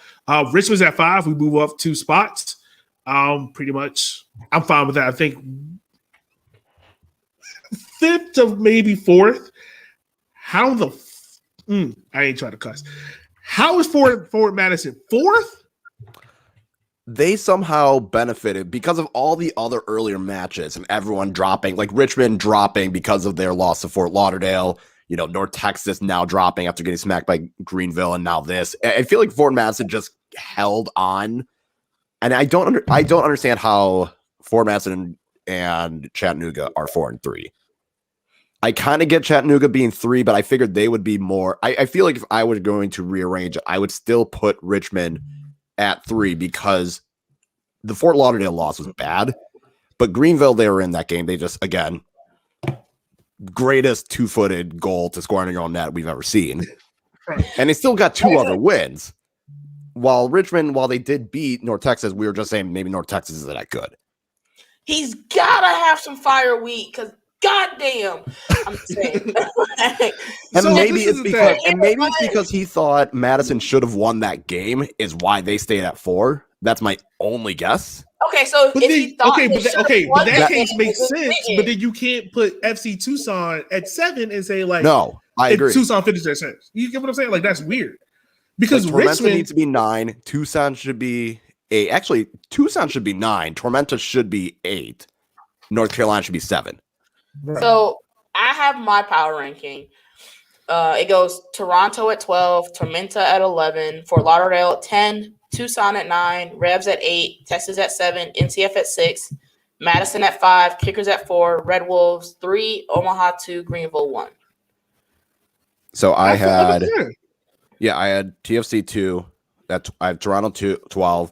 Richmond's at 5. We move up 2 spots. Pretty much, I'm fine with that. I think 5th to maybe 4th. How the? I ain't trying to cuss. How is Fort Madison 4th? They somehow benefited because of all the other earlier matches and everyone dropping, like Richmond dropping because of their loss to Fort Lauderdale. You know, North Texas now dropping after getting smacked by Greenville, and now this. I feel like Fort Madison just held on, and I don't understand how Fort Madison and Chattanooga are 4 and 3. I kind of get Chattanooga being 3, but I figured they would be more. I feel like if I was going to rearrange it, I would still put Richmond at 3 because the Fort Lauderdale loss was bad, but Greenville, they were in that game. They just, again, greatest 2-footed goal to score on your own net we've ever seen. And they still got 2 other wins. While Richmond, while they did beat North Texas, we were just saying maybe North Texas isn't that good. He's got to have some fire week because goddamn, I'm saying. And So maybe this it's because he thought Madison should have won that game is why they stayed at 4. That's my only guess. Okay, so But if he thought but that case makes sense. But then you can't put FC Tucson at 7 and say like, no, I agree. If Tucson finished at 6. You get what I'm saying? Like that's weird. Because Like, Tormenta Richmond needs to be 9. Tucson should be 8. Actually, Tucson should be 9. Tormenta should be 8. North Carolina should be 7. So I have my power ranking. It goes Toronto at 12, Tormenta at 11, Fort Lauderdale at 10, Tucson at 9, Revs at 8, Texas at 7, NCF at 6, Madison at 5, Kickers at 4, Red Wolves 3, Omaha 2, Greenville 1. So I had TFC 2. I have Toronto 12,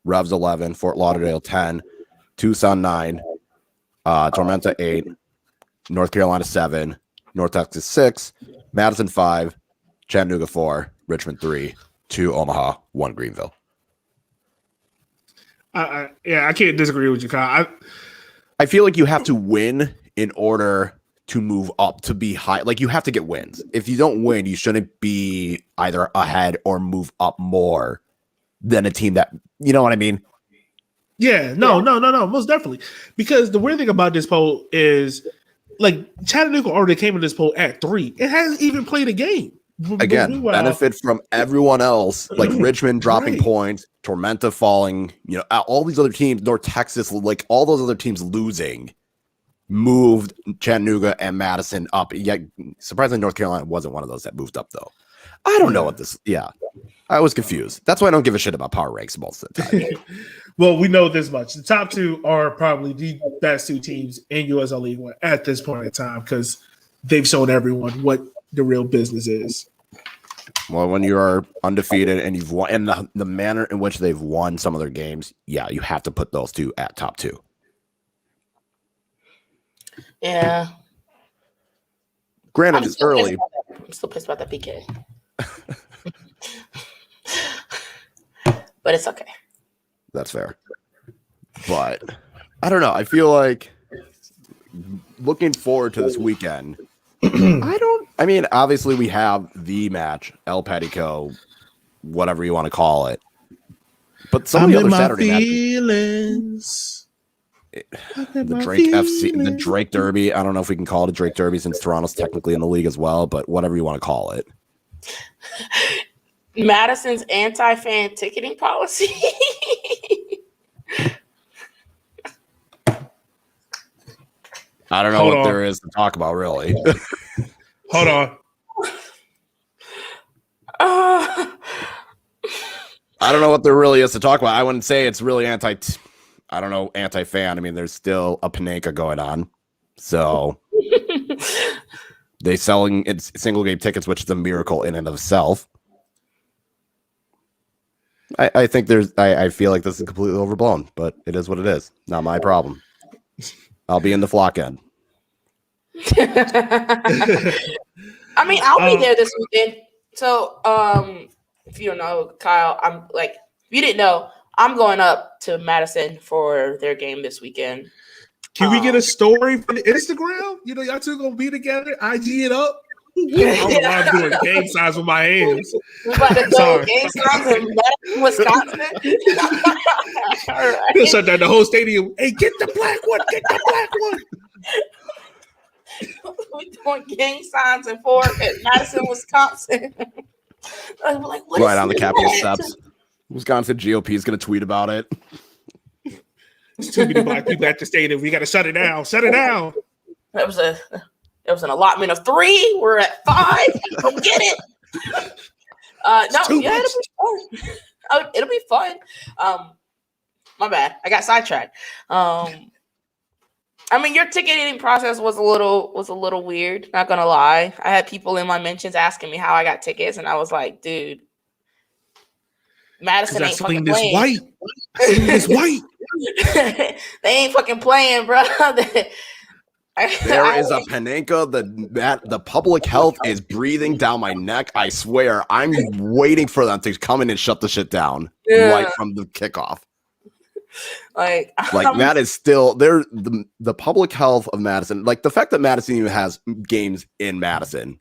Revs 11, Fort Lauderdale 10, Tucson 9, Tormenta 8, North Carolina 7, North Texas 6, Madison 5, Chattanooga 4, Richmond 3, 2 Omaha, 1 Greenville. I can't disagree with you, Kyle. I feel like you have to win in order to move up to be high. Like you have to get wins. If you don't win, you shouldn't be either ahead or move up more than a team that, you know what I mean? Yeah, no, most definitely. Because the weird thing about this poll is, like, Chattanooga already came in this poll at 3. It hasn't even played a game. Again, benefit from everyone else, like Richmond dropping points, Tormenta falling, you know, all these other teams, North Texas, like all those other teams losing, moved Chattanooga and Madison up. Yet, surprisingly, North Carolina wasn't one of those that moved up, though. I don't know what this, I was confused. That's why I don't give a shit about power ranks most of the time. Well, we know this much. The top 2 are probably the best 2 teams in USL League One at this point in time because they've shown everyone what the real business is. Well, when you are undefeated and you've won, and the manner in which they've won some of their games, you have to put those 2 at top 2. Yeah. Granted, it's early. I'm still pissed about that PK. But it's okay. That's fair. But I don't know. I feel like looking forward to this weekend. I mean, obviously we have the match, El Petico, whatever you want to call it. But some of the other Saturday feelings. The Drake FC, the Drake Derby. I don't know if we can call it a Drake Derby since Toronto's technically in the league as well, but whatever you want to call it. Madison's anti-fan ticketing policy. I don't know what there is to talk about, really. Hold on. I don't know what there really is to talk about. I wouldn't say it's really anti-fan. I mean, there's still a Panenka going on. So they selling it's single game tickets, which is a miracle in and of itself. I think I feel like this is completely overblown, but it is what it is. Not my problem. I'll be in the flock end. I mean, I'll be there this weekend. So, if you don't know, Kyle, if you didn't know, I'm going up to Madison for their game this weekend. Can we get a story for the Instagram? You know, y'all two gonna be together, IG it up. I'm doing game signs with my hands. We're about to go game signs in Madison, Wisconsin. All right. You'll shut down the whole stadium. Hey, get the black one. Get the black one. We're doing gang signs in Madison, Wisconsin. I'm like, what right on the Capitol steps. Wisconsin GOP is going to tweet about it. There's too many black people at the stadium. We got to shut it down. Shut it down. It was an allotment of 3. We're at 5. Go get it. It'll be fun. It'll be fun. My bad. I got sidetracked. I mean, your ticketing process was a little weird. Not gonna lie. I had people in my mentions asking me how I got tickets, and I was like, "Dude, Madison ain't fucking playing. It's white. They ain't fucking playing, bro." There is a Panenka. The public health is breathing down my neck. I swear, I'm waiting for them to come in and shut the shit down right from the kickoff. Like that is still there. The public health of Madison, like the fact that Madison even has games in Madison,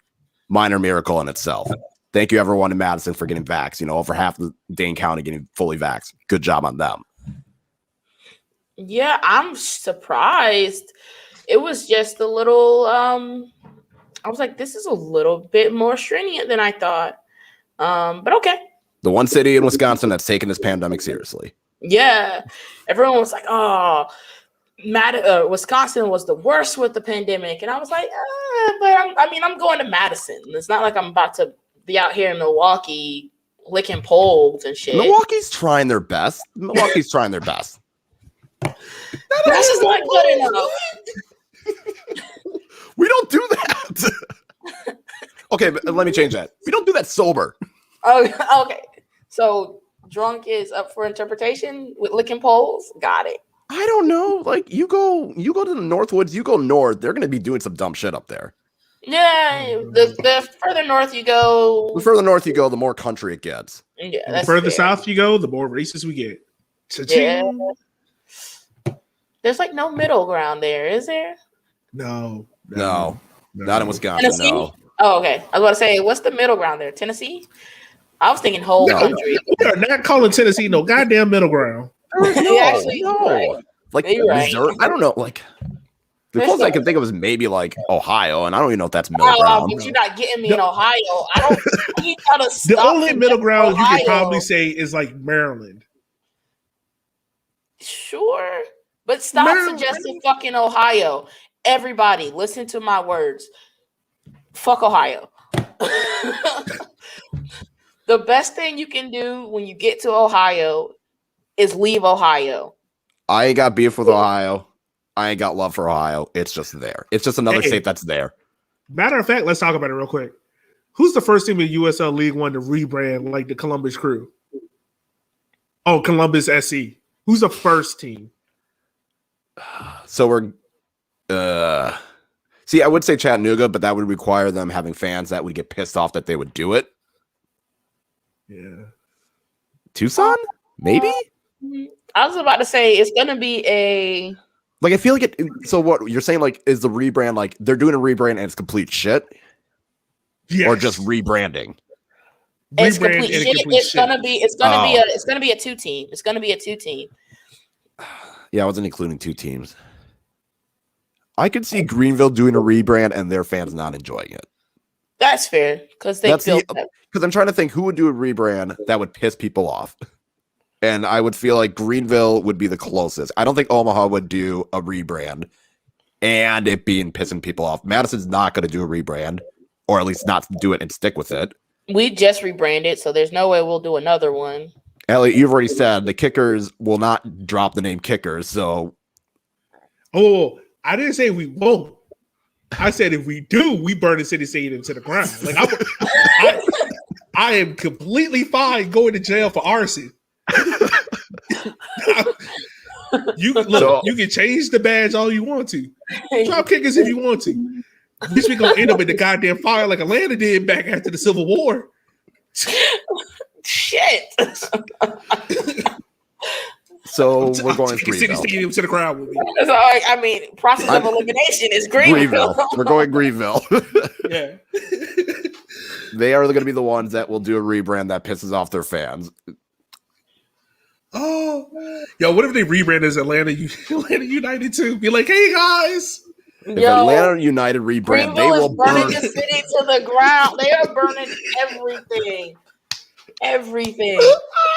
minor miracle in itself. Thank you everyone in Madison for getting vaxxed. You know, over half of Dane County getting fully vaxxed. Good job on them. Yeah, I'm surprised. It was just a little. I was like, this is a little bit more stringent than I thought. But okay. The one city in Wisconsin that's taken this pandemic seriously. Yeah, everyone was like, "Oh, Wisconsin was the worst with the pandemic," and I was like, "But I'm going to Madison. It's not like I'm about to be out here in Milwaukee licking poles and shit." Milwaukee's trying their best. This is not good enough. We don't do that. Okay, but let me change that. We don't do that sober. Oh, okay. So drunk is up for interpretation with licking poles. Got it. I don't know. Like you go to the Northwoods, you go north. They're going to be doing some dumb shit up there. Yeah, the further north you go, the more country it gets. Yeah, the further south you go, the more racist we get. Yeah. There's like no middle ground there, is there? No. Not in Wisconsin. Tennessee? No. Oh, okay. I was about to say, what's the middle ground there? Tennessee? I was thinking whole country. We are not calling Tennessee no goddamn middle ground. No. Right. Like Missouri, I don't know. Like the closest I can think of is maybe like Ohio, and I don't even know if that's middle ground. But you're not getting me in Ohio. I don't. You gotta stop. The only middle ground Ohio. you could probably say is like Maryland. Sure, but stop suggesting fucking Ohio. Everybody, listen to my words. Fuck Ohio. The best thing you can do when you get to Ohio is leave Ohio. I ain't got beef with Ohio. I ain't got love for Ohio. It's just there. It's just another state that's there. Matter of fact, let's talk about it real quick. Who's the first team in USL League One to rebrand like the Columbus Crew? Oh, Columbus SC. Who's the first team? So we're see, I would say Chattanooga, but that would require them having fans that would get pissed off that they would do it. Yeah. Tucson? Maybe? I was about to say it's gonna be a like I feel like it. So what you're saying, like, is the rebrand like they're doing a rebrand and it's complete shit? Yes. Or just rebranding? It's rebrand complete and shit. complete It's shit. gonna be it's gonna be a 2-team. It's gonna be a 2-team. Yeah, I wasn't including 2 teams. I could see Greenville doing a rebrand and their fans not enjoying it. That's fair because they built that. Because I'm trying to think who would do a rebrand that would piss people off. And I would feel like Greenville would be the closest. I don't think Omaha would do a rebrand and it being pissing people off. Madison's not going to do a rebrand, or at least not do it and stick with it. We just rebranded, so there's no way we'll do another one. Elliot, you've already said the Kickers will not drop the name Kickers, so... Oh, I didn't say we won't. I said if we do, we burn the city stadium to the ground. Like I am completely fine going to jail for arson. You can change the badge all you want to. Drop Kickers if you want to. This we gonna end up in the goddamn fire like Atlanta did back after the Civil War. Shit. So we're going City stadium to the crowd with me. So, I mean, process of elimination is Greenville. We're going Greenville. Yeah. They are going to be the ones that will do a rebrand that pisses off their fans. Oh, yo, what if they rebrand as Atlanta United too? Be like, hey guys. If Atlanta United rebrand, they will burn the city to the ground. They are burning everything. Everything.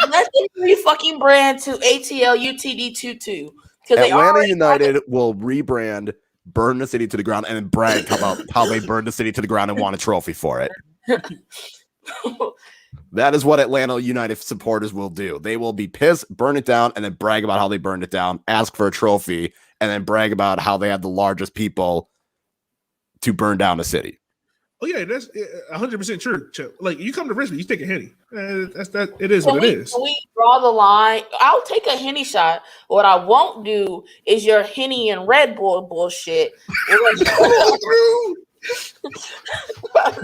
Let them fucking brand to ATL UTD 22. Atlanta United will rebrand, burn the city to the ground, and then brag about how they burned the city to the ground and won a trophy for it. That is what Atlanta United supporters will do. They will be pissed, burn it down, and then brag about how they burned it down, ask for a trophy, and then brag about how they had the largest people to burn down the city. Oh yeah, that's 100% true. Chip. Like you come to Richmond, you take a Henny. That's that. It is what it is. Can we draw the line? I'll take a Henny shot. What I won't do is your Henny and Red Bull bullshit.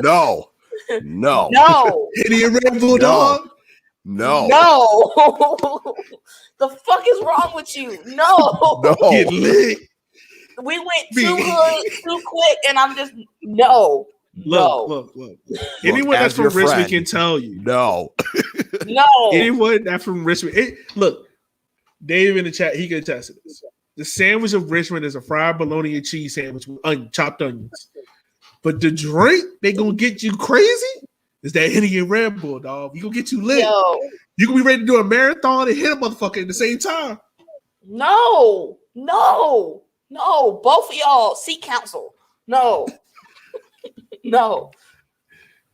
No. Henny and Red Bull, dog. No. The fuck is wrong with you? No. Get lit. We went too good, too quick, and I'm just no. Look. Anyone that's from Richmond can tell you. No. Anyone that's from Richmond. Look, Dave in the chat, he can attest to this. The sandwich of Richmond is a fried bologna and cheese sandwich with chopped onions. But the drink they gonna get you crazy is that Henny and Red Bull, dog. You gonna get you lit. You gonna be ready to do a marathon and hit a motherfucker at the same time. No. Both of y'all seek counsel. No.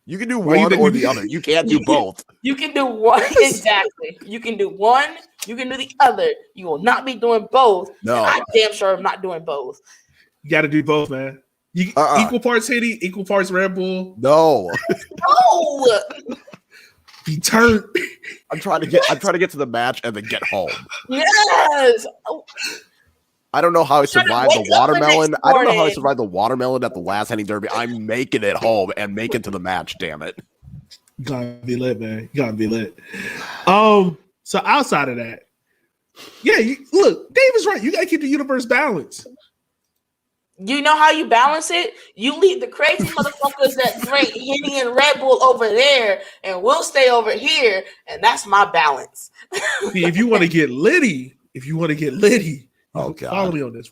You can do one or the other. You can't do both. You can do one. Exactly. You can do one. You can do the other. You will not be doing both. No. I'm damn sure I'm not doing both. You got to do both, man. Equal parts Henny, equal parts Red Bull. No. Be turned. I'm trying to get to the match and then get home. Yes. I don't know how I survived the watermelon. I don't know how I survived the watermelon at the last Henny Derby. I'm making it home and making to the match. Damn it! You gotta be lit, man. You gotta be lit. So outside of that, yeah, look, Dave is right. You gotta keep the universe balanced. You know how you balance it? You leave the crazy motherfuckers that drink Henny and Red Bull over there, and we'll stay over here, and that's my balance. See, if you want to get litty, oh God, follow me on this.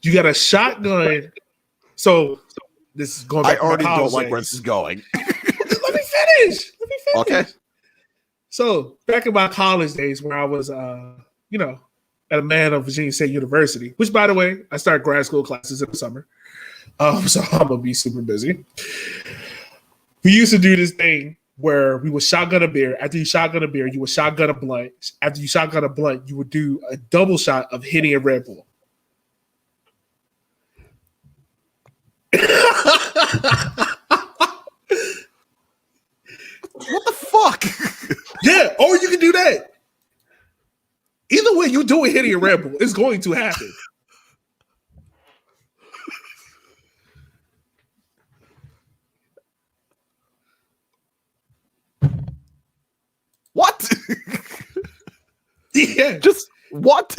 You got a shotgun. So this is going back. I already don't like where this is going. Let me finish. Okay. So back in my college days, where I was, at a man of Virginia State University, which, by the way, I start grad school classes in the summer. So I'm gonna be super busy. We used to do this thing where we would shotgun a beer. After you shotgun a beer, you would shotgun a blunt. After you shotgun a blunt, you would do a double shot of Henny and Red Bull. What the fuck? Yeah, or you can do that. Either way, you doing Henny and Red Bull. It's going to happen. What? Yeah. Just what?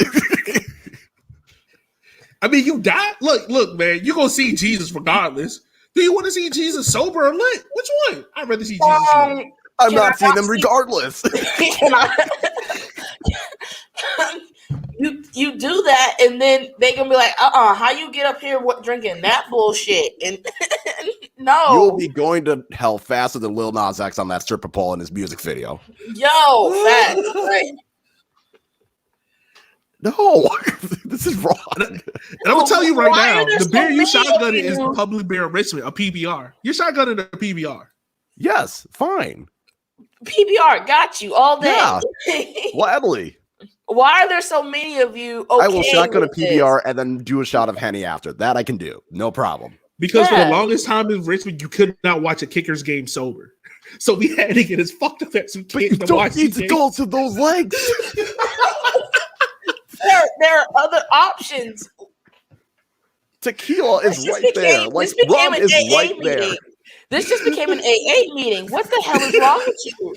I mean, you die. Look, man, you're going to see Jesus regardless. Do you want to see Jesus sober or lit? Which one? I'd rather see Jesus lit. I'm not seeing them regardless. You do that, and then they gonna be like, how you get up here drinking that bullshit? And no, You'll be going to hell faster than Lil Nas X on that stripper pole in his music video. Yo, facts, right? No, this is wrong. And I'm gonna tell you right Why now, are there the so beer you many of shotgunning you? is the public beer in Richmond, a PBR. You're shotgunning a PBR. Yes, fine. PBR got you all day. Yeah. Gladly. Why are there so many of you? Okay, I will shotgun a with PBR and then do a shot of Henny after. That I can do. No problem. Because for Yeah. the longest time in Richmond, you could not watch a Kickers game sober. So we had to get as fucked up as we But you can to don't watch need the to game. go to those legs. There are other options. Tequila is This just right there. became- Like this became rum an is AA right there. meeting. This just became an AA meeting. What the hell is wrong with you?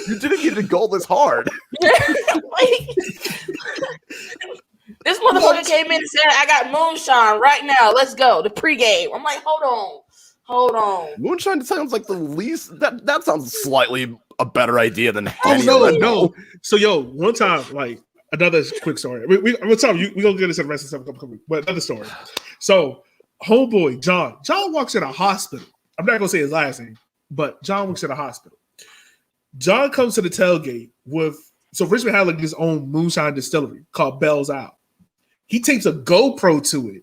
You didn't need to go this hard. Like, this motherfucker What? came in and said, "I got moonshine right now. Let's go." The pregame. I'm like, hold on. Moonshine sounds like the least. That sounds slightly a better idea than Oh Henny or Red Bull. no. So yo, one time, like another quick story. We gonna get into the rest of the stuff. But another story. So homeboy John walks in a hospital. I'm not gonna say his last name, but John works in a hospital. John comes to the tailgate so Richmond had like his own moonshine distillery called Bell's Out. He takes a GoPro to it.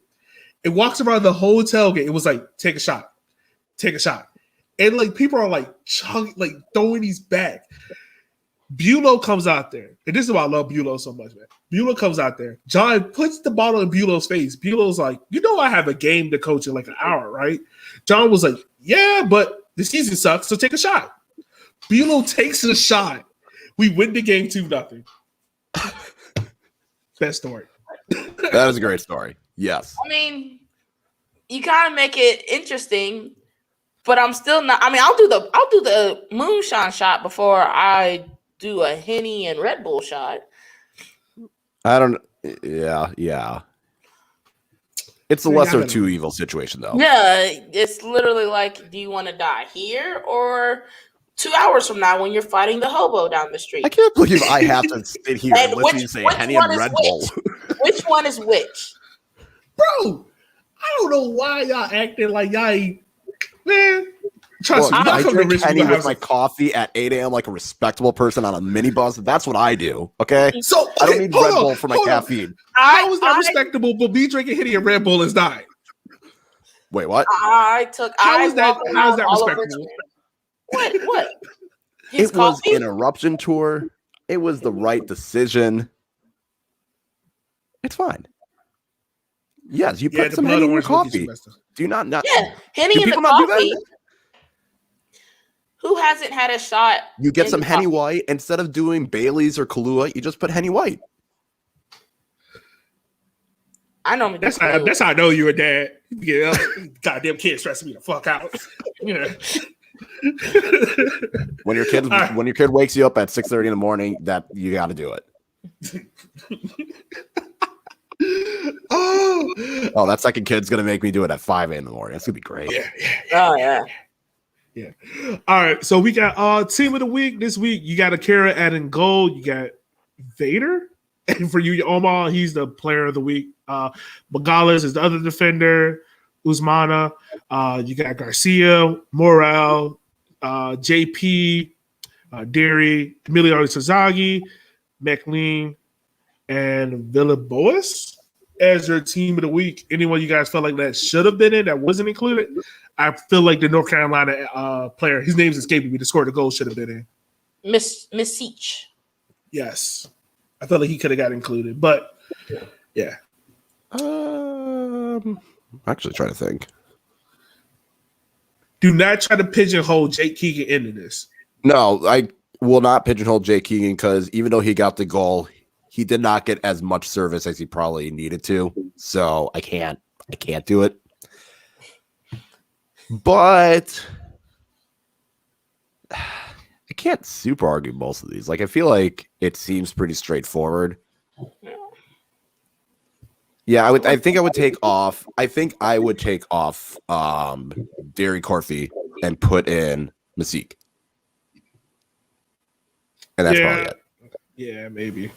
It walks around the whole tailgate. It was like, take a shot. And like people are like chugging, like throwing these back. Bulow comes out there. And this is why I love Bulow so much, man. Bulow comes out there. John puts the bottle in Bulow's face. Bulow's like, I have a game to coach in like an hour, right? John was like, yeah, but the season sucks, so take a shot. Bulow takes a shot. We win the game 2-0. Best story. That is a great story. Yes. I mean, you kind of make it interesting, but I'm still not. I mean, I'll do the moonshine shot before I do a Henny and Red Bull shot. I don't. Yeah. It's the lesser of two evil situation, though. Yeah, it's literally like, do you want to die here or 2 hours from now when you're fighting the hobo down the street? I can't believe I have to sit here and And listen to you say which Henny one and is Red Bull. Which one is which? Bro, I don't know why y'all acting like y'all ain't. Man, trust me. Look, y'all I come to drink Richmond, Henny you'll with have my some- coffee at 8 a.m. like a respectable person on a minibus. That's what I do. Okay. So I don't okay, need hold Red on, Bull for my hold on. caffeine. How is that respectable? But me drinking Henny and Red Bull is dying. Wait, what? How is that respectable? What? His It was coffee? an eruption tour. It was the right decision. It's fine. Yes, you put the some blood Henny in your orange will get you coffee. messed up. Do you not? Yeah, Henny Do in the people not do that? coffee. Who hasn't had a shot? You get in some the Henny coffee? White instead of doing Bailey's or Kahlua. You just put Henny White. I know. That's how I know you're a dad. Yeah, goddamn kid stressing me the fuck out. Yeah. When your kid right. when your kid wakes you up at 6:30 in the morning, that you got to do it. Oh, that second kid's gonna make me do it at 5 a.m. in the morning. That's gonna be great. Oh yeah. Yeah. All right. So we got team of the week this week. You got Akira adding goal. You got Vader. And for you, Omar, he's the player of the week. Magales is the other defender. Usmana. You got Garcia, Morel, JP, Derry, Emilio Sazagi, McLean, and Villaboas as your team of the week. Anyone you guys felt like that should have been in that wasn't included? I feel like the North Carolina player, his name's escaping me, to score the goal should have been in. Miss Seach. Yes. I felt like he could have got included, but yeah. I'm actually trying to think. Do not try to pigeonhole Jake Keegan into this. No, I will not pigeonhole Jay Keegan because even though he got the goal, he did not get as much service as he probably needed to. So I can't do it. But I can't super argue most of these. Like I feel like it seems pretty straightforward. Yeah, I think I would take off. I think I would take off Derry Corfy and put in Mystique. And that's probably it. Yeah, maybe.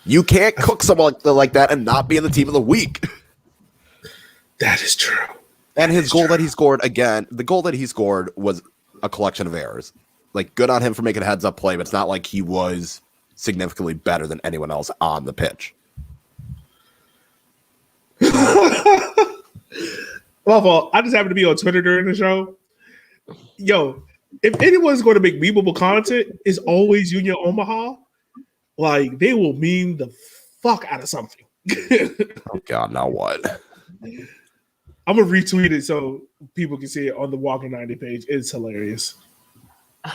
You can't cook someone like that and not be in the team of the week. That is true. And his goal that he scored, again, the goal that he scored was a collection of errors. Like, good on him for making a heads-up play, but it's not like he was significantly better than anyone else on the pitch. Well, I just happened to be on Twitter during the show. Yo, if anyone's going to make memeable content, it's always Union Omaha. Like, they will meme the fuck out of something. Oh, God, now what? I'm going to retweet it so people can see it on the Walking 90 page. It's hilarious. Oh,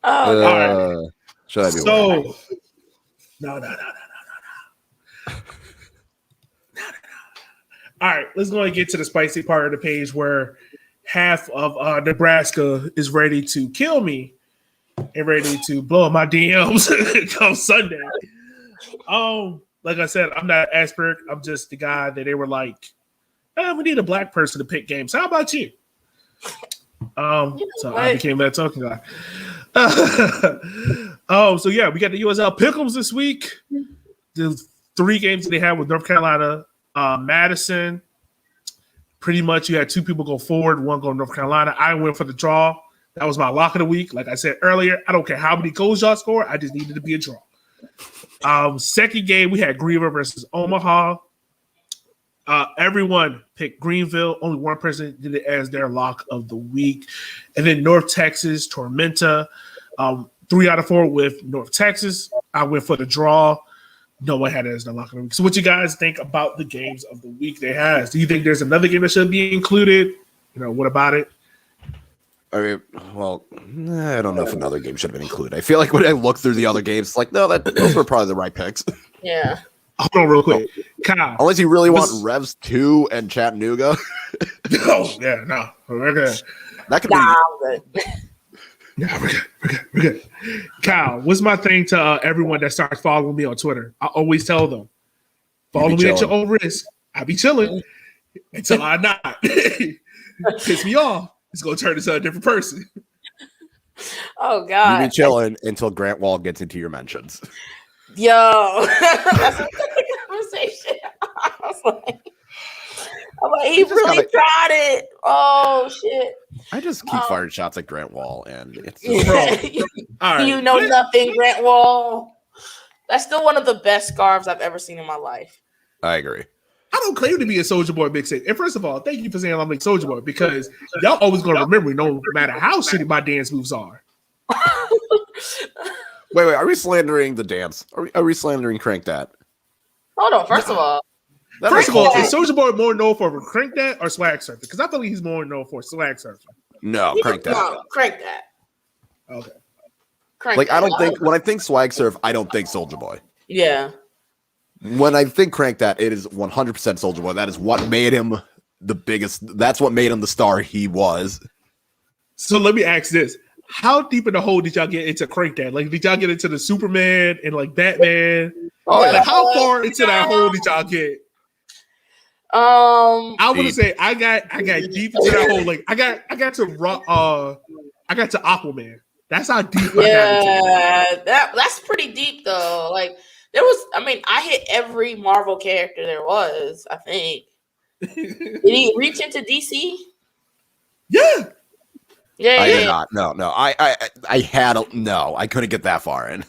all right. Should I be so, no. All right, let's go and get to the spicy part of the page where half of Nebraska is ready to kill me and ready to blow up my DMs come Sunday. Like I said, I'm not an expert. I'm just the guy that they were like, we need a black person to pick games. How about you? So I became that talking guy. So yeah, we got the USL Pick'ems this week. The 3 games that they had with North Carolina, Madison. Pretty much you had 2 people go forward, 1 go to North Carolina. I went for the draw. That was my lock of the week. Like I said earlier, I don't care how many goals y'all score. I just needed to be a draw. Second game, we had Greenville versus Omaha. Everyone picked Greenville. Only one person did it as their lock of the week. And then North Texas, Tormenta. 3 out of 4 with North Texas. I went for the draw. No one had it as their lock of the week. So what you guys think about the games of the week they has? Do you think there's another game that should be included? What about it? I mean, well, I don't know if another game should have been included. I feel like when I look through the other games, like, no, those were probably the right picks. Yeah. Hold on real quick. Kyle. Unless you really want Revs 2 and Chattanooga. Oh, yeah, no. We're good. That could be. Yeah, we're good. Kyle, what's my thing to everyone that starts following me on Twitter? I always tell them, follow me at your own risk. I be chilling until I'm not. Piss me off. It's going to turn into a different person. Oh, God. You be chilling until Grant Wall gets into your mentions. Yo. That's a conversation. I was like, he really tried it. Oh, shit. I just keep firing shots at Grant Wall, and it's right. You know nothing, Grant Wall. That's still one of the best scarves I've ever seen in my life. I agree. I don't claim to be a Soulja Boy mixtape. And first of all, thank you for saying I'm like Soulja Boy because y'all always going to remember me no matter how shitty my dance moves are. Wait. Are we slandering the dance? Are we slandering Crank That? Hold on. First of all, is Soulja Boy more known for Crank That or Swag Surfing? Because I feel like he's more known for Swag Surfing. No, Crank That. No, Crank That. Okay. Crank I don't think when I think Swag Surf, I don't think Soulja Boy. Yeah. When I think Crank That, it is 100% Soulja Boy. That is what made him the biggest. That's what made him the star he was. So let me ask this. How deep in the hole did y'all get into Crank That? Like, did y'all get into the Superman and like Batman? Oh, yeah. Like, how far into that hole did y'all get? I want to say I got deep into that hole. Like I got to Aquaman. That's how deep I got into. That's pretty deep though. Like I hit every Marvel character there was, I think. Did he reach into DC? Yeah. Yeah. I did not. No. I couldn't get that far in.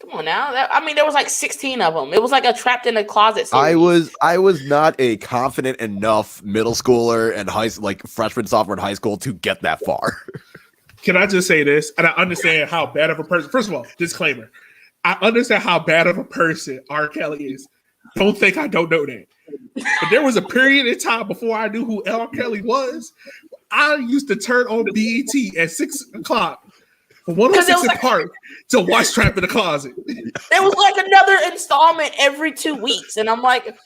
Come on now. There was like 16 of them. It was like a trapped in a closet series. I was not a confident enough middle schooler and freshman, sophomore in high school to get that far. Can I just say this? And I understand how bad of a person. First of all, disclaimer. I understand how bad of a person R. Kelly is. Don't think I don't know that. But there was a period in time before I knew who R. Kelly was. I used to turn on BET at 6 o'clock for 106 in Park to watch Trap in the Closet. There was like another installment every 2 weeks. And I'm like,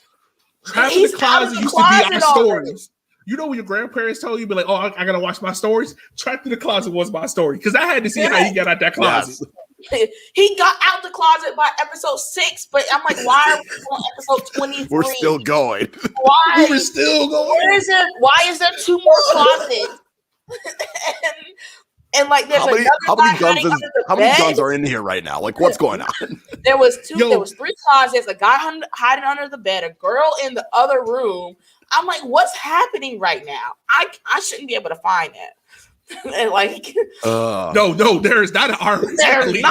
Trap in the Closet used to be our stories. You know when your grandparents told you, be like, oh, I got to watch my stories? Trap in the Closet was my story because I had to see how you got out that closet. He got out the closet by episode 6, but I'm like, why are we on episode 23? We're still going. Why? We're still going. Why is there 2 more closets? and like, there's how many guns are in here right now? Like, what's going on? There was 3 closets, a guy hiding under the bed, a girl in the other room. I'm like, what's happening right now? I shouldn't be able to find that. And like, no, there is not an R. There's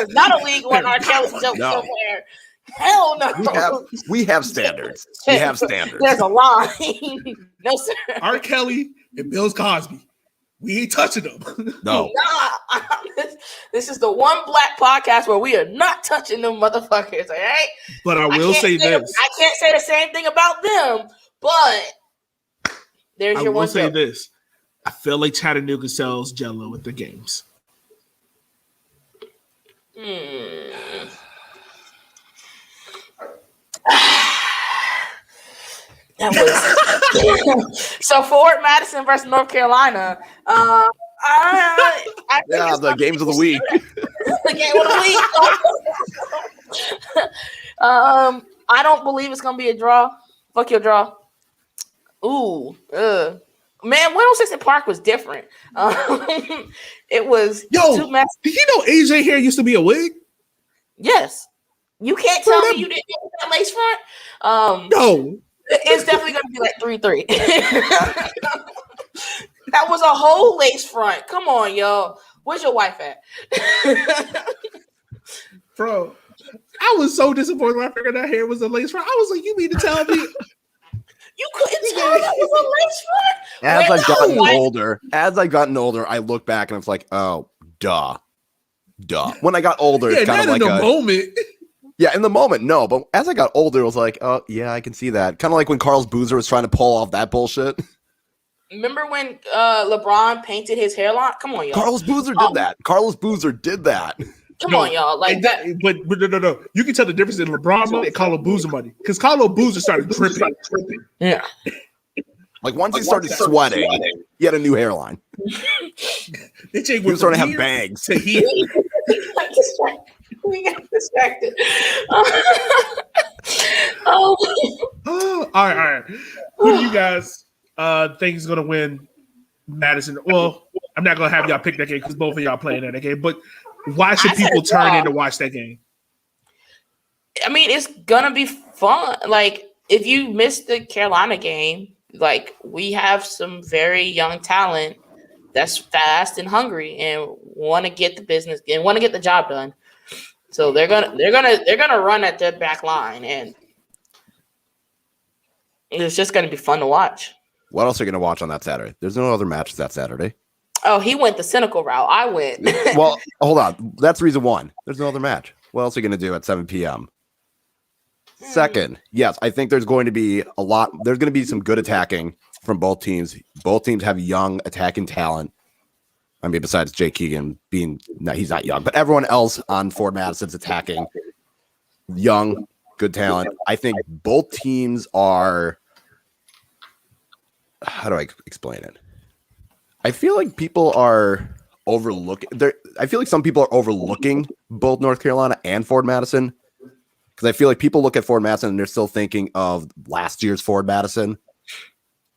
not a league one R. Kelly joke somewhere. Hell no. We have standards. We have standards. There's a line. No, sir. R. Kelly and Bill Cosby. We ain't touching them. No. Nah, this is the one black podcast where we are not touching them motherfuckers, all right? But I will say this. I can't say the same thing about them, but there's your one. I will say this. I feel like Chattanooga sells Jello at the games. That was so Fort Madison versus North Carolina. I think the games of the week. The game of the week. I don't believe it's gonna be a draw. Fuck your draw. Ooh, man, 106 Park was different. It was too messy. Did you know AJ hair used to be a wig? Yes. You can't tell me you didn't know that lace front. No. It's definitely going to be like 3-3. That was a whole lace front. Come on, y'all. Where's your wife at? Bro, I was so disappointed when I figured that hair was a lace front. I was like, you mean to tell me? You couldn't tell that was a lace front? As I've gotten older, I look back and it's like, oh, duh. When I got older, it's kind of like in the moment. Yeah, in the moment, no. But as I got older, it was like, oh, yeah, I can see that. Kind of like when Carlos Boozer was trying to pull off that bullshit. Remember when LeBron painted his hairline? Come on, y'all. Carlos Boozer did that. Carlos Boozer did that. Come on, y'all. Like that. But no. You can tell the difference in LeBron money and Carlos Boozer money. Because Carlos Boozer started dripping. Yeah. Like once he started sweating, he had a new hairline. He was starting to have bangs. We got distracted. All right. Who do you guys think is going to win Madison? Well, I'm not going to have y'all pick that game because both of y'all playing that game. But why should people turn in to watch that game? I mean, it's going to be fun. Like, if you missed the Carolina game, like, we have some very young talent that's fast and hungry and want to get the business and want to get the job done. So they're gonna run at their back line, and it's just gonna be fun to watch. What else are you gonna watch on that Saturday? There's no other matches that Saturday. Oh, he went the cynical route. I went. Well, hold on. That's reason one. There's no other match. What else are you gonna do at 7 p.m.? Second, yes, I think there's going to be a lot. There's going to be some good attacking from both teams. Both teams have young attacking talent. I mean, besides Jay Keegan he's not young, but everyone else on Fort Madison's attacking young, good talent. I think both teams are. How do I explain it? I feel like people are overlooking. I feel like some people are overlooking both North Carolina and Fort Madison. Because I feel like people look at Fort Madison and they're still thinking of last year's Fort Madison,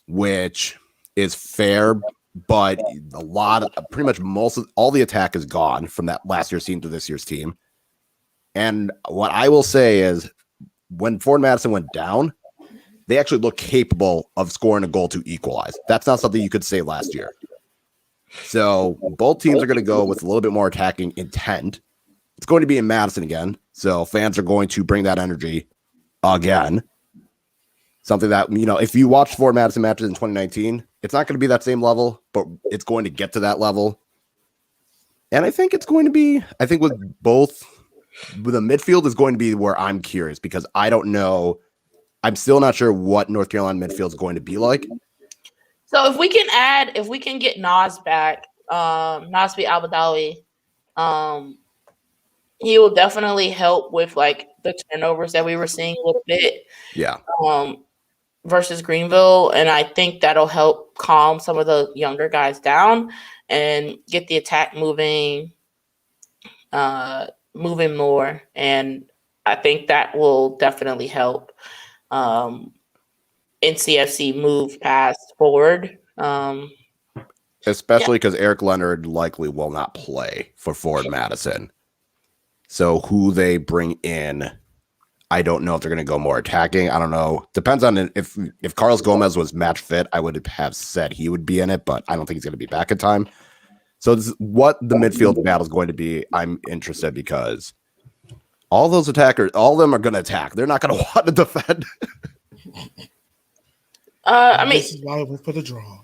which is fair, but pretty much all the attack is gone from that last year's team to this year's team. And what I will say is when Fort Madison went down, they actually looked capable of scoring a goal to equalize. That's not something you could say last year. So both teams are going to go with a little bit more attacking intent. It's going to be in Madison again. So fans are going to bring that energy again. Something that, if you watch Fort Madison matches in 2019, it's not going to be that same level, but it's going to get to that level. And I think with the midfield is going to be where I'm curious because I don't know. I'm still not sure what North Carolina midfield is going to be like. So if we can get Nas back, Nasbi Al-Badawi, he will definitely help with like the turnovers that we were seeing a little bit. Yeah. Versus Greenville. And I think that'll help calm some of the younger guys down and get the attack moving. moving more, and I think that will definitely help NCFC move past forward. Especially because Eric Leonard likely will not play for Forward Madison. So who they bring in, I don't know if they're going to go more attacking. I don't know. Depends on if Carlos Gomez was match fit, I would have said he would be in it, but I don't think he's going to be back in time. So this is what the midfield battle is going to be. I'm interested because all those attackers, all of them are going to attack. They're not going to want to defend. I mean, this is why I went for the draw.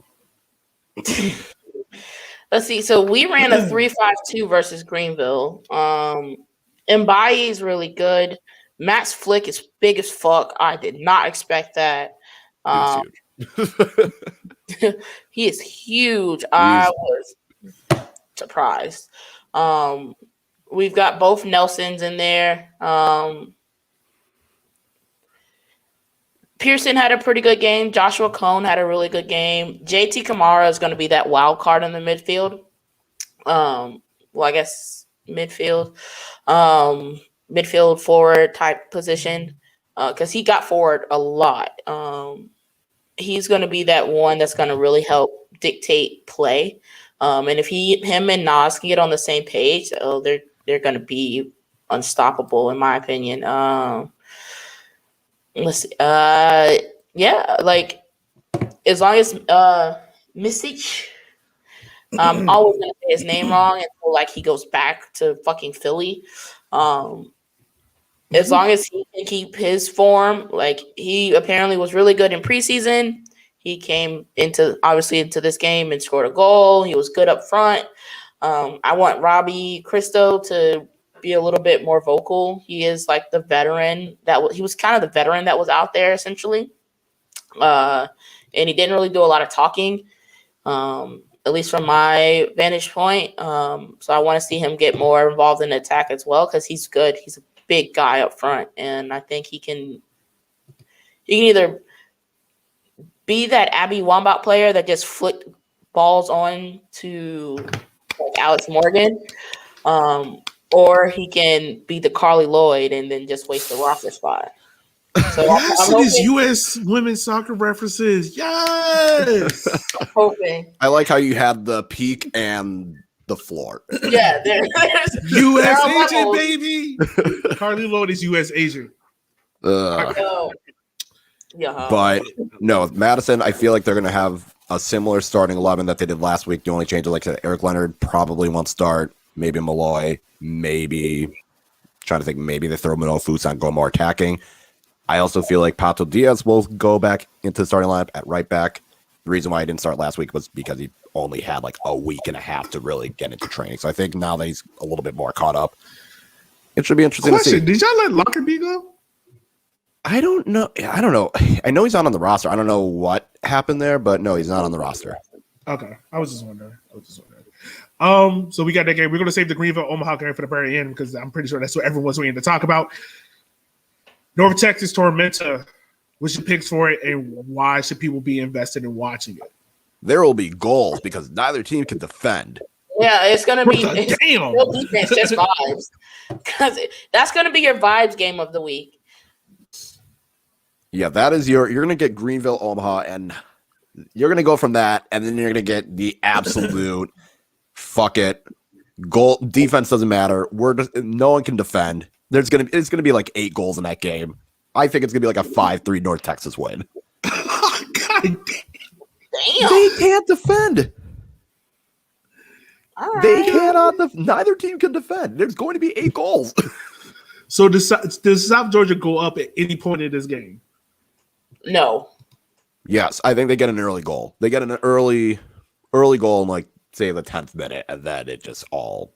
Let's see. So we ran a 3-5-2 versus Greenville. Mbaye is really good. Matt's flick is big as fuck. I did not expect that. He is huge. I was surprised. We've got both Nelsons in there. Pearson had a pretty good game. Joshua Cone had a really good game. JT Kamara is going to be that wild card in the midfield. Well, I guess midfield forward type position because he got forward a lot. He's going to be that one that's going to really help dictate play. And if him and Nas can get on the same page, they're going to be unstoppable, in my opinion. Let's see. Yeah, like as long as Misic, I'm always gonna say his name wrong until like he goes back to fucking Philly. As long as he can keep his form, like he apparently was really good in preseason. He came into this game and scored a goal. He was good up front. I want Robbie Cristo to be a little bit more vocal. He is like the veteran he was kind of the veteran that was out there essentially. And he didn't really do a lot of talking, at least from my vantage point. So I want to see him get more involved in the attack as well because he's good. He's a big guy up front, and I think he can either be that Abby Wambach player that just flicked balls on to like Alex Morgan, or he can be the Carly Lloyd and then just waste the roster spot. So yes, it is U.S. women's soccer references. Yes. I'm hoping. I like how you had the peak and the floor. Yeah, there's U.S. agent, baby. Carly Lloyd is U.S. agent. Yeah. But no, Madison, I feel like they're going to have a similar starting 11 that they did last week. The only change is like Eric Leonard probably won't start. Maybe Malloy. Maybe trying to think. Maybe they throw Manoa Fuson, go more attacking. I also feel like Pato Diaz will go back into the starting lineup at right back. The reason why he didn't start last week was because he only had like a week and a half to really get into training. So I think now that he's a little bit more caught up, it should be interesting to see. Did y'all let Lockerbie go? I don't know. I know he's not on the roster. I don't know what happened there, but no, he's not on the roster. Okay. I was just wondering. So we got that game. We're going to save the Greenville Omaha game for the very end because I'm pretty sure that's what everyone's waiting to talk about. North Texas Tormenta. What's your picks for it, and why should people be invested in watching it? There will be goals because neither team can defend. Yeah, it's going to be damn no defense, just vibes. Because that's going to be your vibes game of the week. Yeah, that is you're going to get Greenville Omaha, and you're going to go from that, and then you're going to get the absolute fuck it goal. Defense doesn't matter. No one can defend. It's going to be like 8 goals in that game. I think it's going to be like a 5-3 North Texas win. God damn. They can't defend. Right. They cannot. Neither team can defend. There's going to be 8 goals. So does South Georgia go up at any point in this game? No. Yes, I think they get an early goal. They get an early goal in like say the 10th minute, and then it just all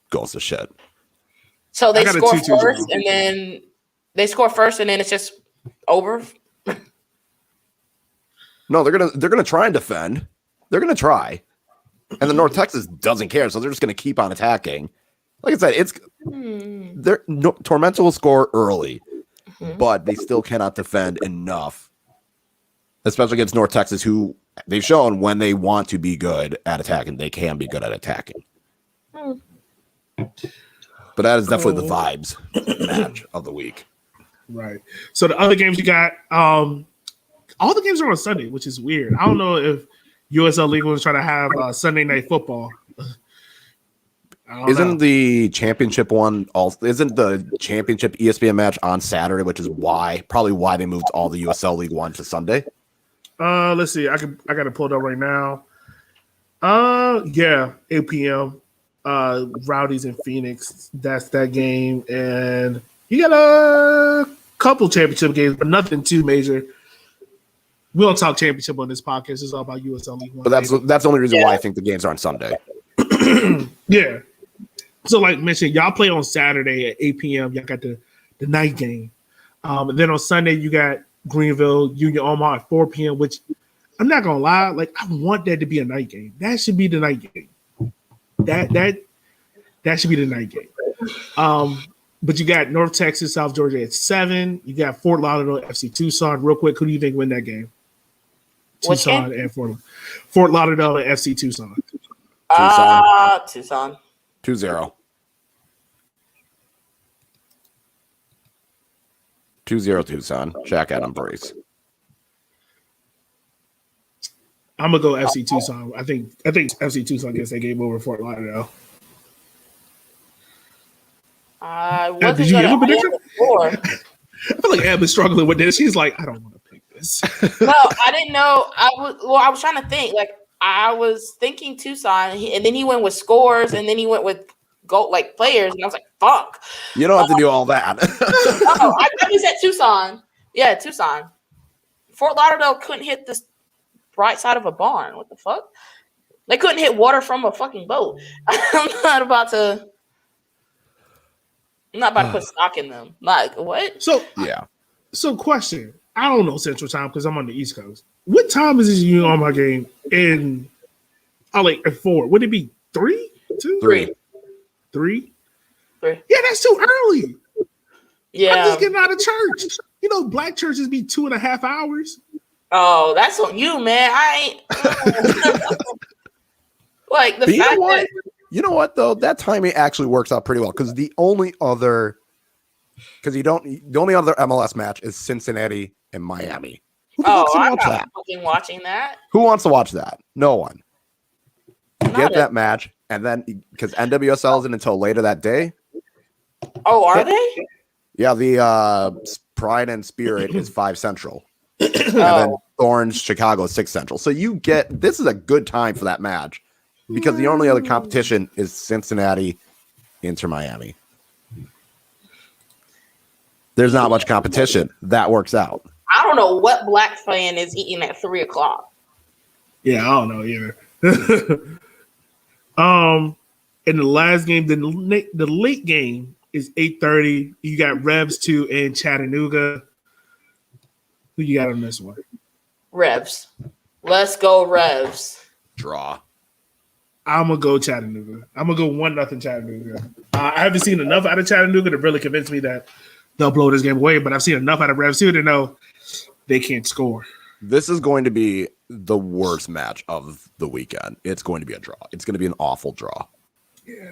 goes to shit. So they score first, and then it's just over. No, they're gonna try and defend. They're gonna try, and the North Texas doesn't care, so they're just gonna keep on attacking. Like I said, Tormenta will score early, but they still cannot defend enough, especially against North Texas, who they've shown when they want to be good at attacking, they can be good at attacking. But that is definitely the vibes match of the week. Right. So the other games you got, all the games are on Sunday, which is weird. I don't know if USL League was trying to have Sunday night football. Isn't the championship one also? Isn't the championship ESPN match on Saturday, which is probably why they moved all the USL League one to Sunday? Let's see. I got it pulled up right now. Yeah, 8 p.m. Rowdies in Phoenix. That's that game, and you got a couple championship games, but nothing too major. We don't talk championship on this podcast. It's all about USL League One. But that's the only reason why I think the games are on Sunday. Yeah. So, like mentioned, y'all play on Saturday at 8 p.m. Y'all got the night game. And then on Sunday, you got Greenville, Union Omaha at 4 p.m., which I'm not going to lie, like, I want that to be a night game. That should be the night game. That should be the night game. But you got North Texas, South Georgia at 7. You got Fort Lauderdale, FC Tucson. Real quick, who do you think win that game? Tucson and Fort Lauderdale and FC Tucson. Tucson. 2-0. 2-0 Tucson. Jack Adam Brace. I'm gonna go FC Tucson. I think FC Tucson gets that game over Fort Lauderdale. Did you have a prediction? I feel like Ab is struggling with this. She's like, I don't want to pick this. No, I didn't know. I was trying to think. Like, I was thinking Tucson, and then he went with scores, and then he went with players, and I was like, "Fuck!" You don't have to do all that. I just said Tucson. Yeah, Tucson. Fort Lauderdale couldn't hit the right side of a barn. What the fuck? They couldn't hit water from a fucking boat. I'm not about to put stock in them. Like, what? So yeah. So question. I don't know Central Time because I'm on the East Coast. What time is this Union on my game in at 4? Would it be 3? 2? 3. 3? 3. Yeah, that's too early. Yeah. I'm just getting out of church. You know, black churches be 2.5 hours. Oh, that's on you, man. I ain't like the fact that you know what though, that timing actually works out pretty well because the only other MLS match is Cincinnati and Miami. I'm not fucking watching that. Who wants to watch that? No one. Get that match, and then because NWSL isn't until later that day. Oh, are they? Yeah, the Pride and Spirit is 5 Central. And then Orange Chicago is 6 Central. So this is a good time for that match because the only other competition is Cincinnati, Inter Miami. There's not much competition. That works out. I don't know what black fan is eating at 3:00. Yeah, I don't know either. In the last game, the late game is 8:30. You got Revs 2 in Chattanooga. Who you got on this one? Revs. Let's go, Revs. Draw. I'm gonna go Chattanooga. I'm gonna go 1-0 Chattanooga. I haven't seen enough out of Chattanooga to really convince me that they'll blow this game away, but I've seen enough out of Revs 2 to know they can't score. This is going to be the worst match of the weekend. It's going to be a draw. It's going to be an awful draw. Yeah.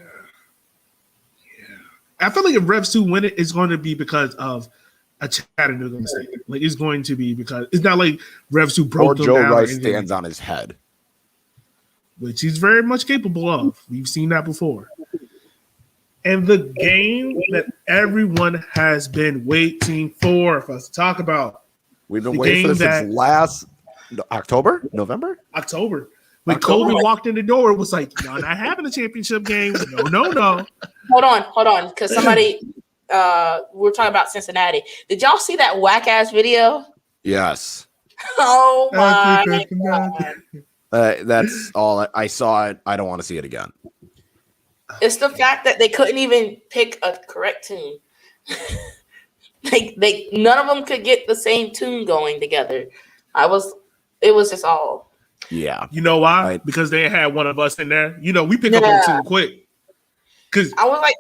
I feel like if Revs 2 win it, it's going to be because of a Chattanooga mistake. Like, it's going to be because it's not like Revs 2 broke them Joe down. Rice stands on his head. Which he's very much capable of. We've seen that before. And the game that everyone has been waiting for us to talk about. We've been waiting for this since last November. When Kobe walked in the door, it was like, y'all not having a championship game. No. Hold on. Because somebody, we're talking about Cincinnati. Did y'all see that whack ass video? Yes. Oh my God. That's all. I saw it. I don't want to see it again. It's the fact that they couldn't even pick a correct tune. They none of them could get the same tune going together. It was just all. Yeah. You know why? Because they had one of us in there. You know, we pick up on tune quick. Because I was like,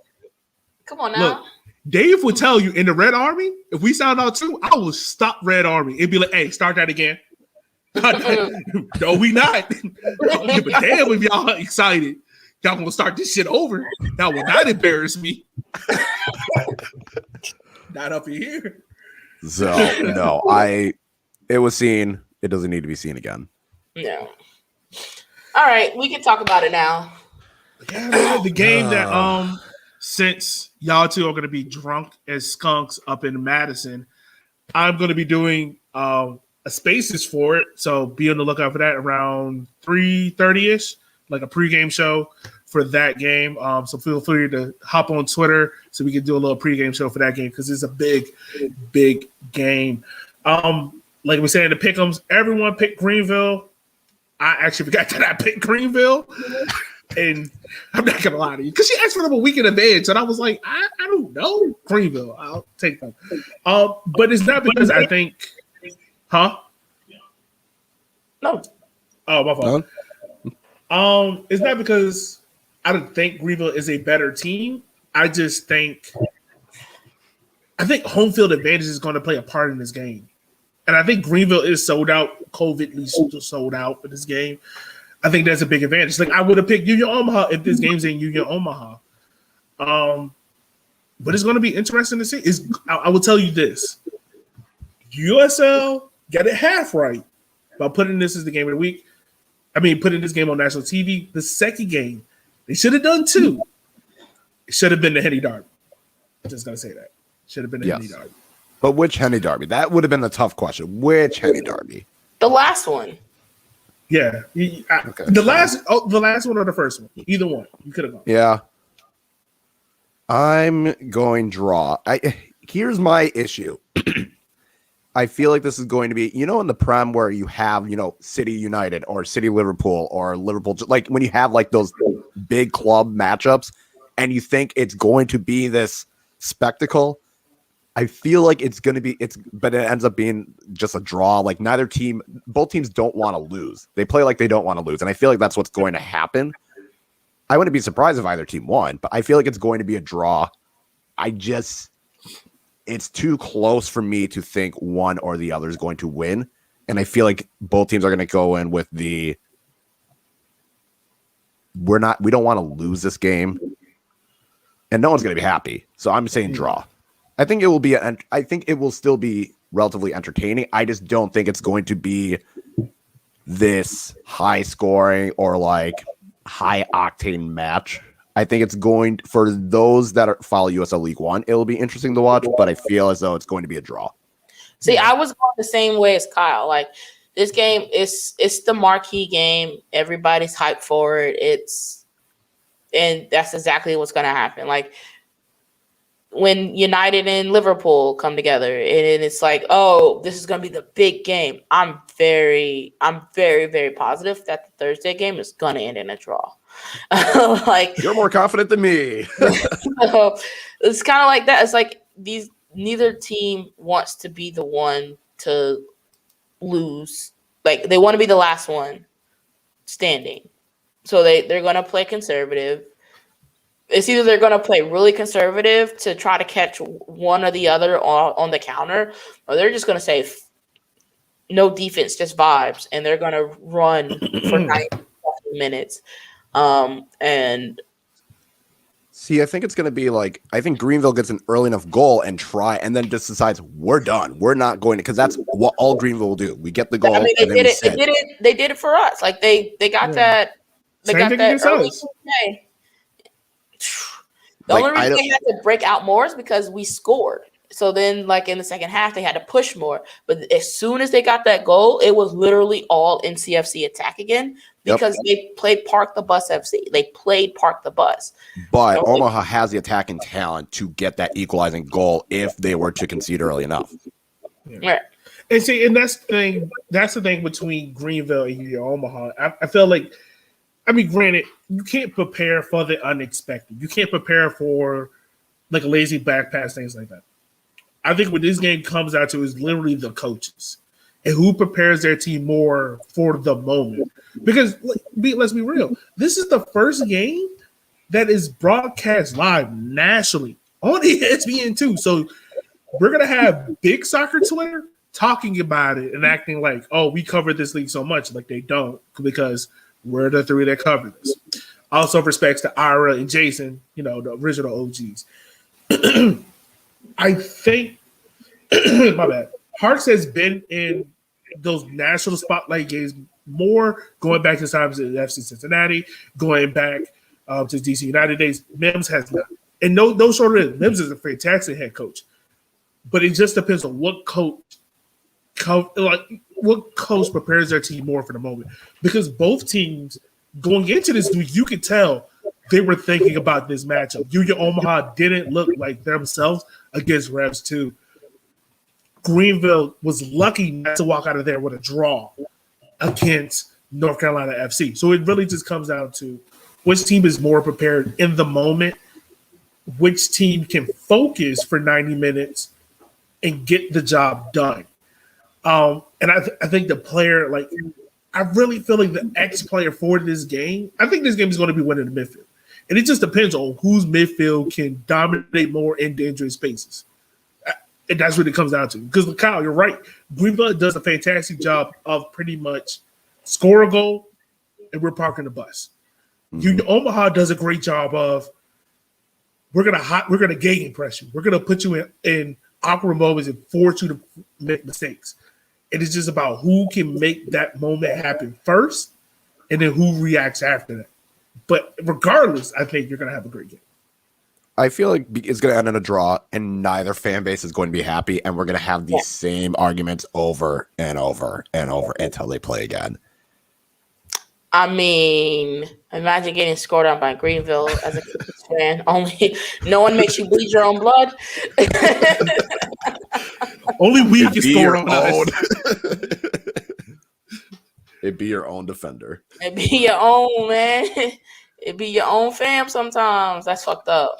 come on now. Look, Dave would tell you in the Red Army, if we sound out too, I will stop Red Army. It'd be like, hey, start that again. No, we not. But damn, if y'all excited. y'all gonna start this shit over. That will not embarrass me. Not up in here. So no, it was seen. It doesn't need to be seen again. No. All right, we can talk about it now. Yeah, man, the game that since y'all two are gonna be drunk as skunks up in Madison, I'm gonna be doing a spaces for it. So be on the lookout for that around 3:30ish, like a pregame show for that game. So feel free to hop on Twitter so we can do a little pregame show for that game because it's a big, big game. Like we said in the pick'ems, everyone picked Greenville. I actually forgot that I picked Greenville. And I'm not gonna lie to you, because she asked for them a week in advance, and I was like, I don't know. Greenville, I'll take them. But it's not because I think, huh? No. Oh, my fault. No? It's not because I don't think Greenville is a better team. I just think home field advantage is going to play a part in this game, and I think Greenville is sold out, COVIDly sold out for this game. I think that's a big advantage. Like I would have picked Union Omaha if this game's in Union Omaha. But it's going to be interesting to see. I will tell you this: USL got it half right by putting this as the game of the week. I mean, putting this game on national TV. The second game, they should have done two. It should have been the Henny Derby. I'm just going to say that. Should have been the Henny Derby. But which Henny Derby? That would have been the tough question. Which Henny Derby? The last one. Yeah. Okay. The last one or the first one. Either one. You could have gone. Yeah. I'm going draw. Here's my issue. I feel like this is going to be, in the Prem where you have, City United or City Liverpool or Liverpool, like when you have like those big club matchups and you think it's going to be this spectacle. I feel like it's going to be, but it ends up being just a draw. Like both teams don't want to lose. They play like they don't want to lose. And I feel like that's what's going to happen. I wouldn't be surprised if either team won, but I feel like it's going to be a draw. It's too close for me to think one or the other is going to win. And I feel like both teams are going to go in with we don't want to lose this game. And no one's going to be happy. So I'm saying draw. I think it will still be relatively entertaining. I just don't think it's going to be this high scoring or like high octane match. I think it's going, for those that follow USL League One, it'll be interesting to watch, but I feel as though it's going to be a draw. See, I was going the same way as Kyle. Like this game it's the marquee game. Everybody's hyped for it. And that's exactly what's going to happen. Like when United and Liverpool come together and it's like, oh, this is going to be the big game. I'm very, very positive that the Thursday game is going to end in a draw. Like you're more confident than me. So it's kind of like that. It's like neither team wants to be the one to lose. Like they want to be the last one standing. So they're going to play conservative. It's either they're going to play really conservative to try to catch one or the other on the counter, or they're just going to say no defense, just vibes, and they're going to run for 90 minutes. And see, I think it's going to be like, I think Greenville gets an early enough goal and then just decides we're done. We're not going to, because that's what all Greenville will do. We get the goal. I mean, they did it for us. Like they got that. They Same got thing that against early us. play. The only reason they had to break out more is because we scored. So then, like in the second half, they had to push more. But as soon as they got that goal, it was literally all NCFC attack again because they played Park the Bus FC. They played Park the Bus. But Omaha has the attacking talent to get that equalizing goal if they were to concede early enough. Yeah. Right. And see, and that's the thing. That's the thing between Greenville and Omaha. I feel like, I mean, granted, you can't prepare for the unexpected. You can't prepare for like a lazy back pass, things like that. I think what this game comes out to is literally the coaches and who prepares their team more for the moment. Because let's be real, this is the first game that is broadcast live nationally on ESPN2. So we're gonna have big soccer Twitter talking about it and acting like, oh, we covered this league so much, like they don't, because we're the three that cover this. Also respects to Ira and Jason, the original OGs. I think, my bad, Harks has been in those national spotlight games more, going back to times at FC Cincinnati, going back to DC United days. Mims has not. And no shorter than Mims is a fantastic head coach. But it just depends on what coach prepares their team more for the moment. Because both teams going into this week, you could tell they were thinking about this matchup. Union Omaha didn't look like themselves against Revs 2. Greenville was lucky not to walk out of there with a draw against North Carolina FC. So it really just comes down to which team is more prepared in the moment, which team can focus for 90 minutes and get the job done. And I think the player, I really feel like the X player for this game, I think this game is going to be winning the midfield. And it just depends on whose midfield can dominate more in dangerous spaces. And that's what it comes down to. Because, Kyle, you're right. Greenville does a fantastic job of pretty much score a goal, and we're parking the bus. Mm-hmm. Omaha does a great job of we're gonna gain pressure. We're gonna put you in awkward moments and force you to make mistakes. It is just about who can make that moment happen first, and then who reacts after that. But regardless, I think you're gonna have a great game. I feel like it's going to end in a draw, and neither fan base is going to be happy, and we're going to have these same arguments over and over and over until they play again. I mean, imagine getting scored on by Greenville as a fan. Only no one makes you bleed your own blood. Only we can score on us. It'd be your own defender. It'd be your own, man. It'd be your own fam sometimes. That's fucked up.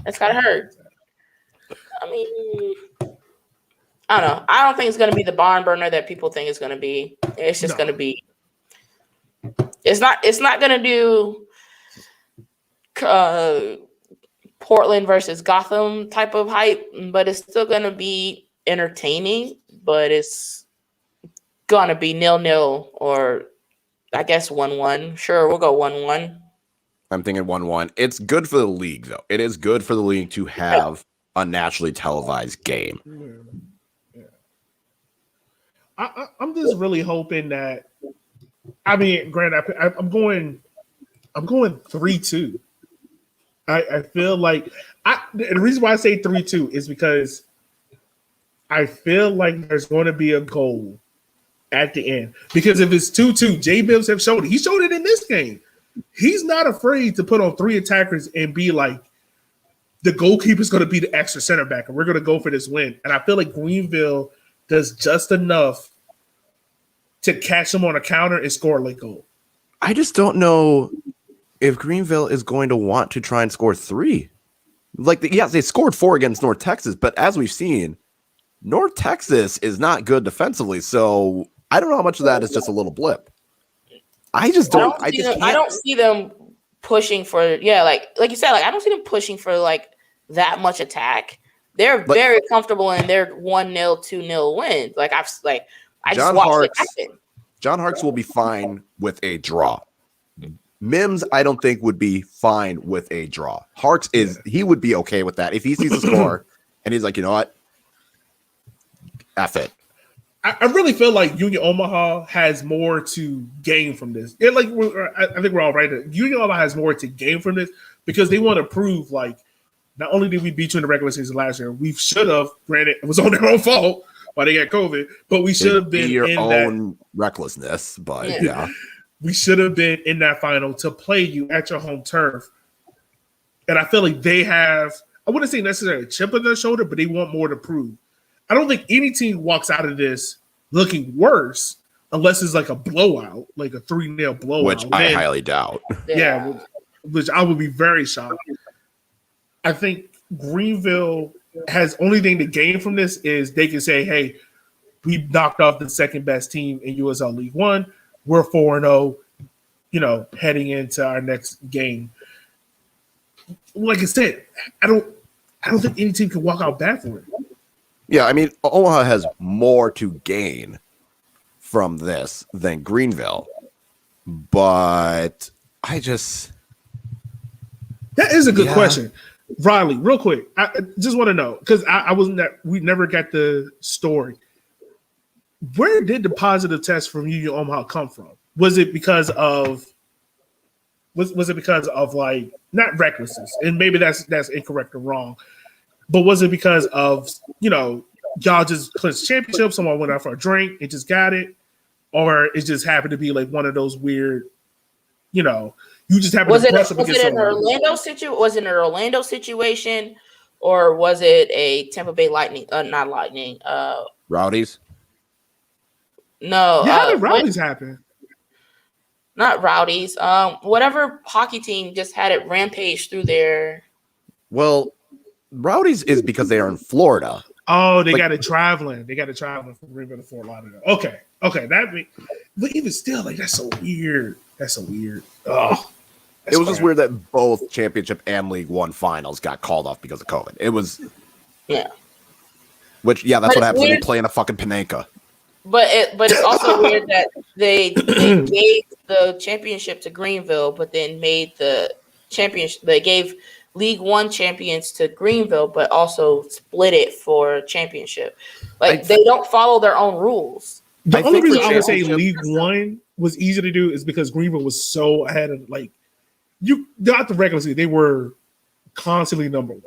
That's gotta hurt. I mean, I don't know. I don't think it's gonna be the barn burner that people think it's gonna be. It's just gonna be. It's not gonna do Portland versus Gotham type of hype, but it's still gonna be entertaining. But it's gonna be 0-0 or I guess 1-1. Sure, we'll go 1-1. I'm thinking 1-1. It's good for the league, though. It is good for the league to have a naturally televised game. Yeah. I'm just really hoping that. I mean, Grant, I'm going 3-2. I feel like the reason why I say 3-2 is because I feel like there's going to be a goal at the end. Because if it's 2-2, J Bibbs have showed it. He showed it in this game. He's not afraid to put on 3 attackers and be like, the goalkeeper's going to be the extra center back, and we're going to go for this win. And I feel like Greenville does just enough to catch them on a counter and score a late goal. I just don't know if Greenville is going to want to try and score 3. Yes, they scored 4 against North Texas, but as we've seen, North Texas is not good defensively. So I don't know how much of that is just a little blip. I don't see them pushing for like you said, I don't see them pushing for that much attack. They're very comfortable in their 1-0, 2-0 wins. I just watched it happen. John Harks will be fine with a draw. Mims, I don't think would be fine with a draw. Harks he would be okay with that if he sees a score and he's like, you know what, F it. I really feel like Union Omaha has more to gain from this. I think we're all right. Union Omaha has more to gain from this because they want to prove, not only did we beat you in the regular season last year, we should have, granted, it was on their own fault why they got COVID, but we should have been your in own recklessness. But yeah, we should have been in that final to play you at your home turf. And I feel like they have, I wouldn't say necessarily a chip on their shoulder, but they want more to prove. I don't think any team walks out of this looking worse unless it's like a blowout, like a 3-0 blowout. Which I highly doubt. Yeah, which I would be very shocked. I think Greenville has only thing to gain from this is they can say, hey, we knocked off the second best team in USL League One. We're 4-0, heading into our next game. Like I said, I don't think any team can walk out bad for it. Yeah, I mean, Omaha has more to gain from this than Greenville, but I just That is a good question. Riley, real quick. I just want to know, because I wasn't that we never got the story. Where did the positive test from Union Omaha come from? Was it because of like not recklessness? And maybe that's incorrect or wrong. But was it because of, y'all just clinched championship, someone went out for a drink and just got it? Or it just happened to be like one of those weird, you just happened to brush up against someone? Was it an Orlando situation, or was it a Tampa Bay Lightning? Not Lightning. Rowdies? No. Yeah, how did Rowdies happen? Not Rowdies. Whatever hockey team just had it rampage through there. Well, Rowdies is because they are in Florida. Oh, they got it traveling. They got it traveling from Greenville to Fort Lauderdale. Okay. But even still, like, that's so weird. Oh, it was just weird that both championship and League One finals got called off because of COVID. It was, yeah. That's what happens when you play in a fucking Panenka. But it's also weird that they gave the championship to Greenville, but then made the championship. They gave League One champions to Greenville, but also split it for championship. Like, they don't follow their own rules. The only reason I would say League One was easy to do is because Greenville was so ahead of, like, you got the regular season, they were constantly number one.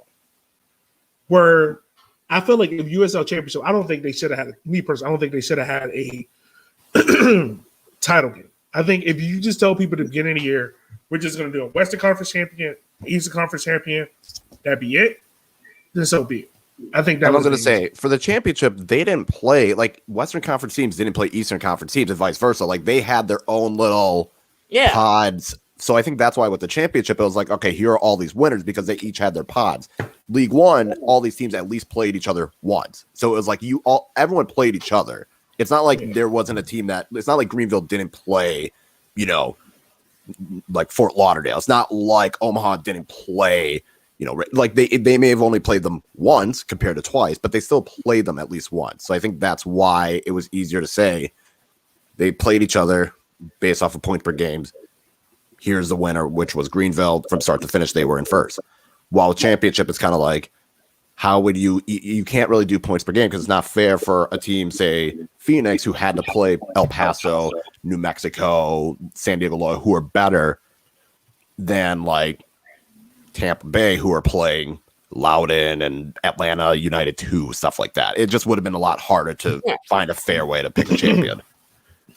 Where I feel like if USL Championship, I don't think they should have had I don't think they should have had a title game. I think if you just tell people at the beginning of the year, we're just going to do a Western Conference champion, Eastern Conference champion, that'd be it, then so be it. I think that I was going to say, for the championship, they didn't play, like, Western Conference teams didn't play Eastern Conference teams and vice versa. Like, they had their own little pods. So I think that's why with the championship, it was like, okay, here are all these winners because they each had their pods. League One, all these teams at least played each other once. So it was like everyone played each other. It's not like there wasn't a team it's not like Greenville didn't play, like Fort Lauderdale. It's not like Omaha didn't play, like they may have only played them once compared to twice, but they still played them at least once. So I think that's why it was easier to say they played each other based off of point per games. Here's the winner, which was Greenville. From start to finish, they were in first. While championship is kind of like, how would you can't really do points per game because it's not fair for a team, say Phoenix, who had to play El Paso, New Mexico, San Diego Loyal, who are better than like Tampa Bay, who are playing Loudoun and Atlanta United 2, stuff like that. It just would have been a lot harder to find a fair way to pick a champion.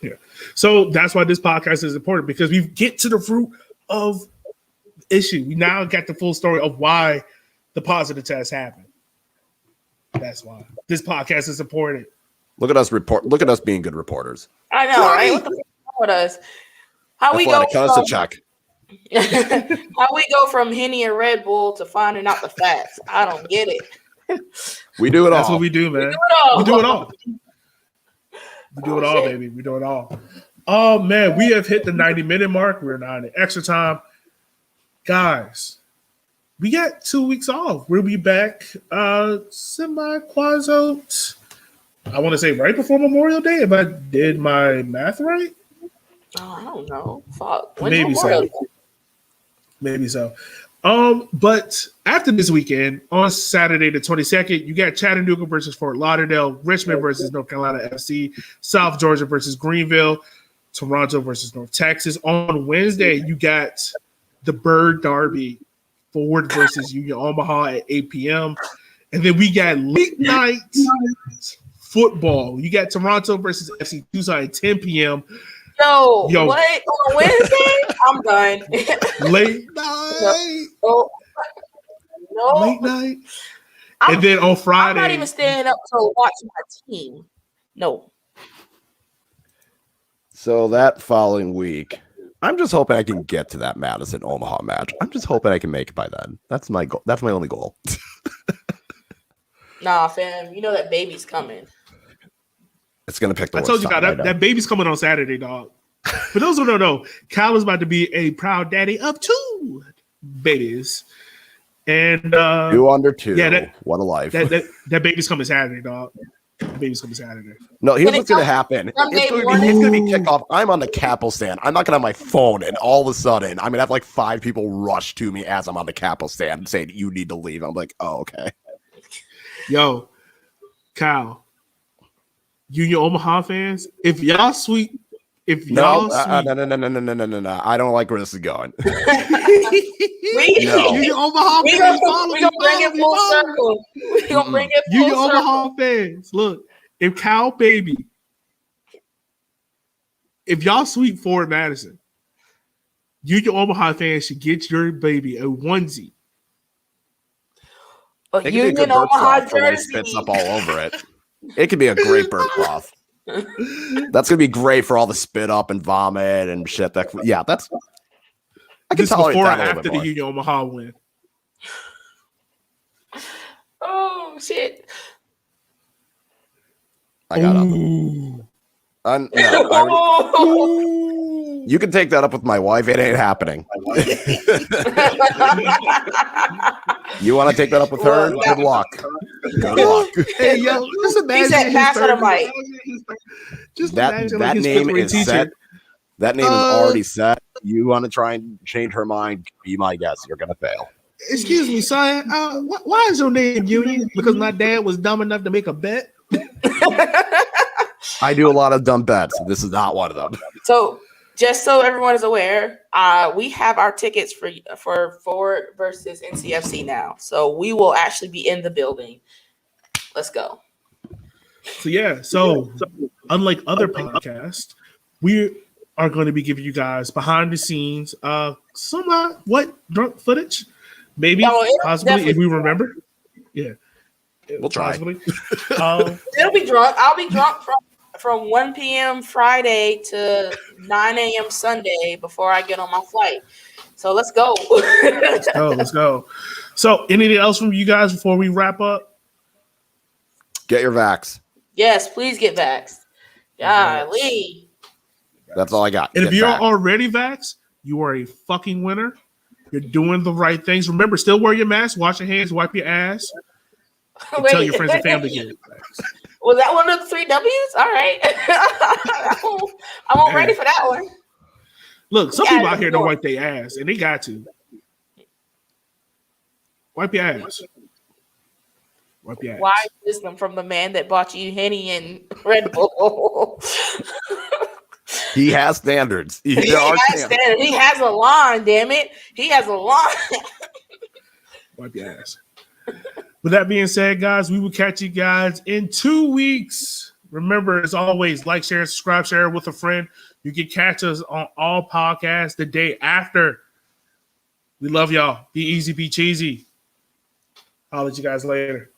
Yeah. So that's why this podcast is important, because we get to the root of issue. We now got the full story of why the positive test happened. That's why this podcast is important. Look at us Look at us being good reporters. I know, right? What the fuck with us? How we go from check. How we go from Henny and Red Bull to finding out the facts? I don't get it. We do it all. That's what we do, man. We do it all. We do it all, baby. We do it all. Oh, man, we have hit the 90-minute mark. We're now in extra time. Guys, we got 2 weeks off. We'll be back semi-quasi. I want to say right before Memorial Day, if I did my math right. Oh, I don't know. Fuck. Maybe so. Maybe so. But after this weekend, on Saturday the 22nd, you got Chattanooga versus Fort Lauderdale, Richmond versus North Carolina FC, South Georgia versus Greenville, Toronto versus North Texas. On Wednesday, you got the Bird Derby, Ford versus Union Omaha at 8 p.m. And then we got late night football. You got Toronto versus FC Tucson at 10 p.m. Yo, what? On Wednesday? I'm done. Late night. No. Late night. And then on Friday. I'm not even staying up to watch my team. No. So that following week, I'm just hoping I can get to that Madison Omaha match. I'm just hoping I can make it by then. That's my goal. That's my only goal. Nah, fam. You know that baby's coming. It's gonna pick the worst. I told you about that baby's coming on Saturday, dog. For those who don't know, Kyle is about to be a proud daddy of 2 babies. And 2 under 2. Yeah, what a life. That baby's coming Saturday, dog. Baby's gonna be Saturday. No, here's Can it what's gonna come happen. Sunday It's gonna morning? be kickoff. I'm on the Capel stand. I'm not gonna have my phone, and all of a sudden, I'm gonna have like 5 people rush to me as I'm on the Capel stand saying you need to leave. I'm like, oh, okay. Yo, Kyle, Union Omaha fans, if y'all sweep. No, no. I don't like where this is going. We No. Union Omaha we fans, gonna bring it full circle. We gonna bring it full Union circle. Omaha fans, look, if Kyle Baby, if y'all sweep Ford Madison, Union Omaha fans should get your baby a onesie. A It could be a Union good birth Omaha cloth for when he jersey. spits up all over it. It could be a great birth cloth. That's gonna be great for all the spit up and vomit and shit. That's I can This tolerate before or that a little after bit the more. Union Omaha win. Oh shit! I got up. Oh. You can take that up with my wife. It ain't happening. You want to take that up with her? Well, Good luck. Good luck. Hey, yo, just imagine He said, his "Pass her the third- mic." Just That imagine like his name fifth grade is teacher. set. That name is already set. You want to try and change her mind? Be my guest. You're gonna fail. Excuse me, son. Why is your name Union? Because my dad was dumb enough to make a bet. I do a lot of dumb bets. This is not one of them. So, just so everyone is aware, we have our tickets for Ford versus NCFC now. So we will actually be in the building. Let's go. So unlike other podcasts, we are going to be giving you guys behind the scenes, what drunk footage, maybe, possibly, if we remember. Yeah, We'll try. possibly. It'll be drunk. I'll be drunk from 1 p.m. Friday to 9 a.m. Sunday before I get on my flight. So let's go. Let's go. So, anything else from you guys before we wrap up? Get your vax. Yes, please get vaxxed. Golly. That's all I got. And if Get you're vaxxed. already vaxxed, you are a fucking winner. You're doing the right things. Remember, still wear your mask, wash your hands, wipe your ass, and tell your friends and family to get it. Was that one of the 3 W's? All right. I'm ready for that one. Look, some people out here don't wipe their ass, and they got to. Wipe your ass. Wipe your ass. Why is this from the man that bought you Henny and Red Bull? He has standards. He has a line, damn it. He has a line. Wipe your ass. With that being said, guys, we will catch you guys in 2 weeks. Remember, as always, like, share, subscribe, share with a friend. You can catch us on all podcasts the day after. We love y'all. Be easy, be cheesy. I'll let you guys later.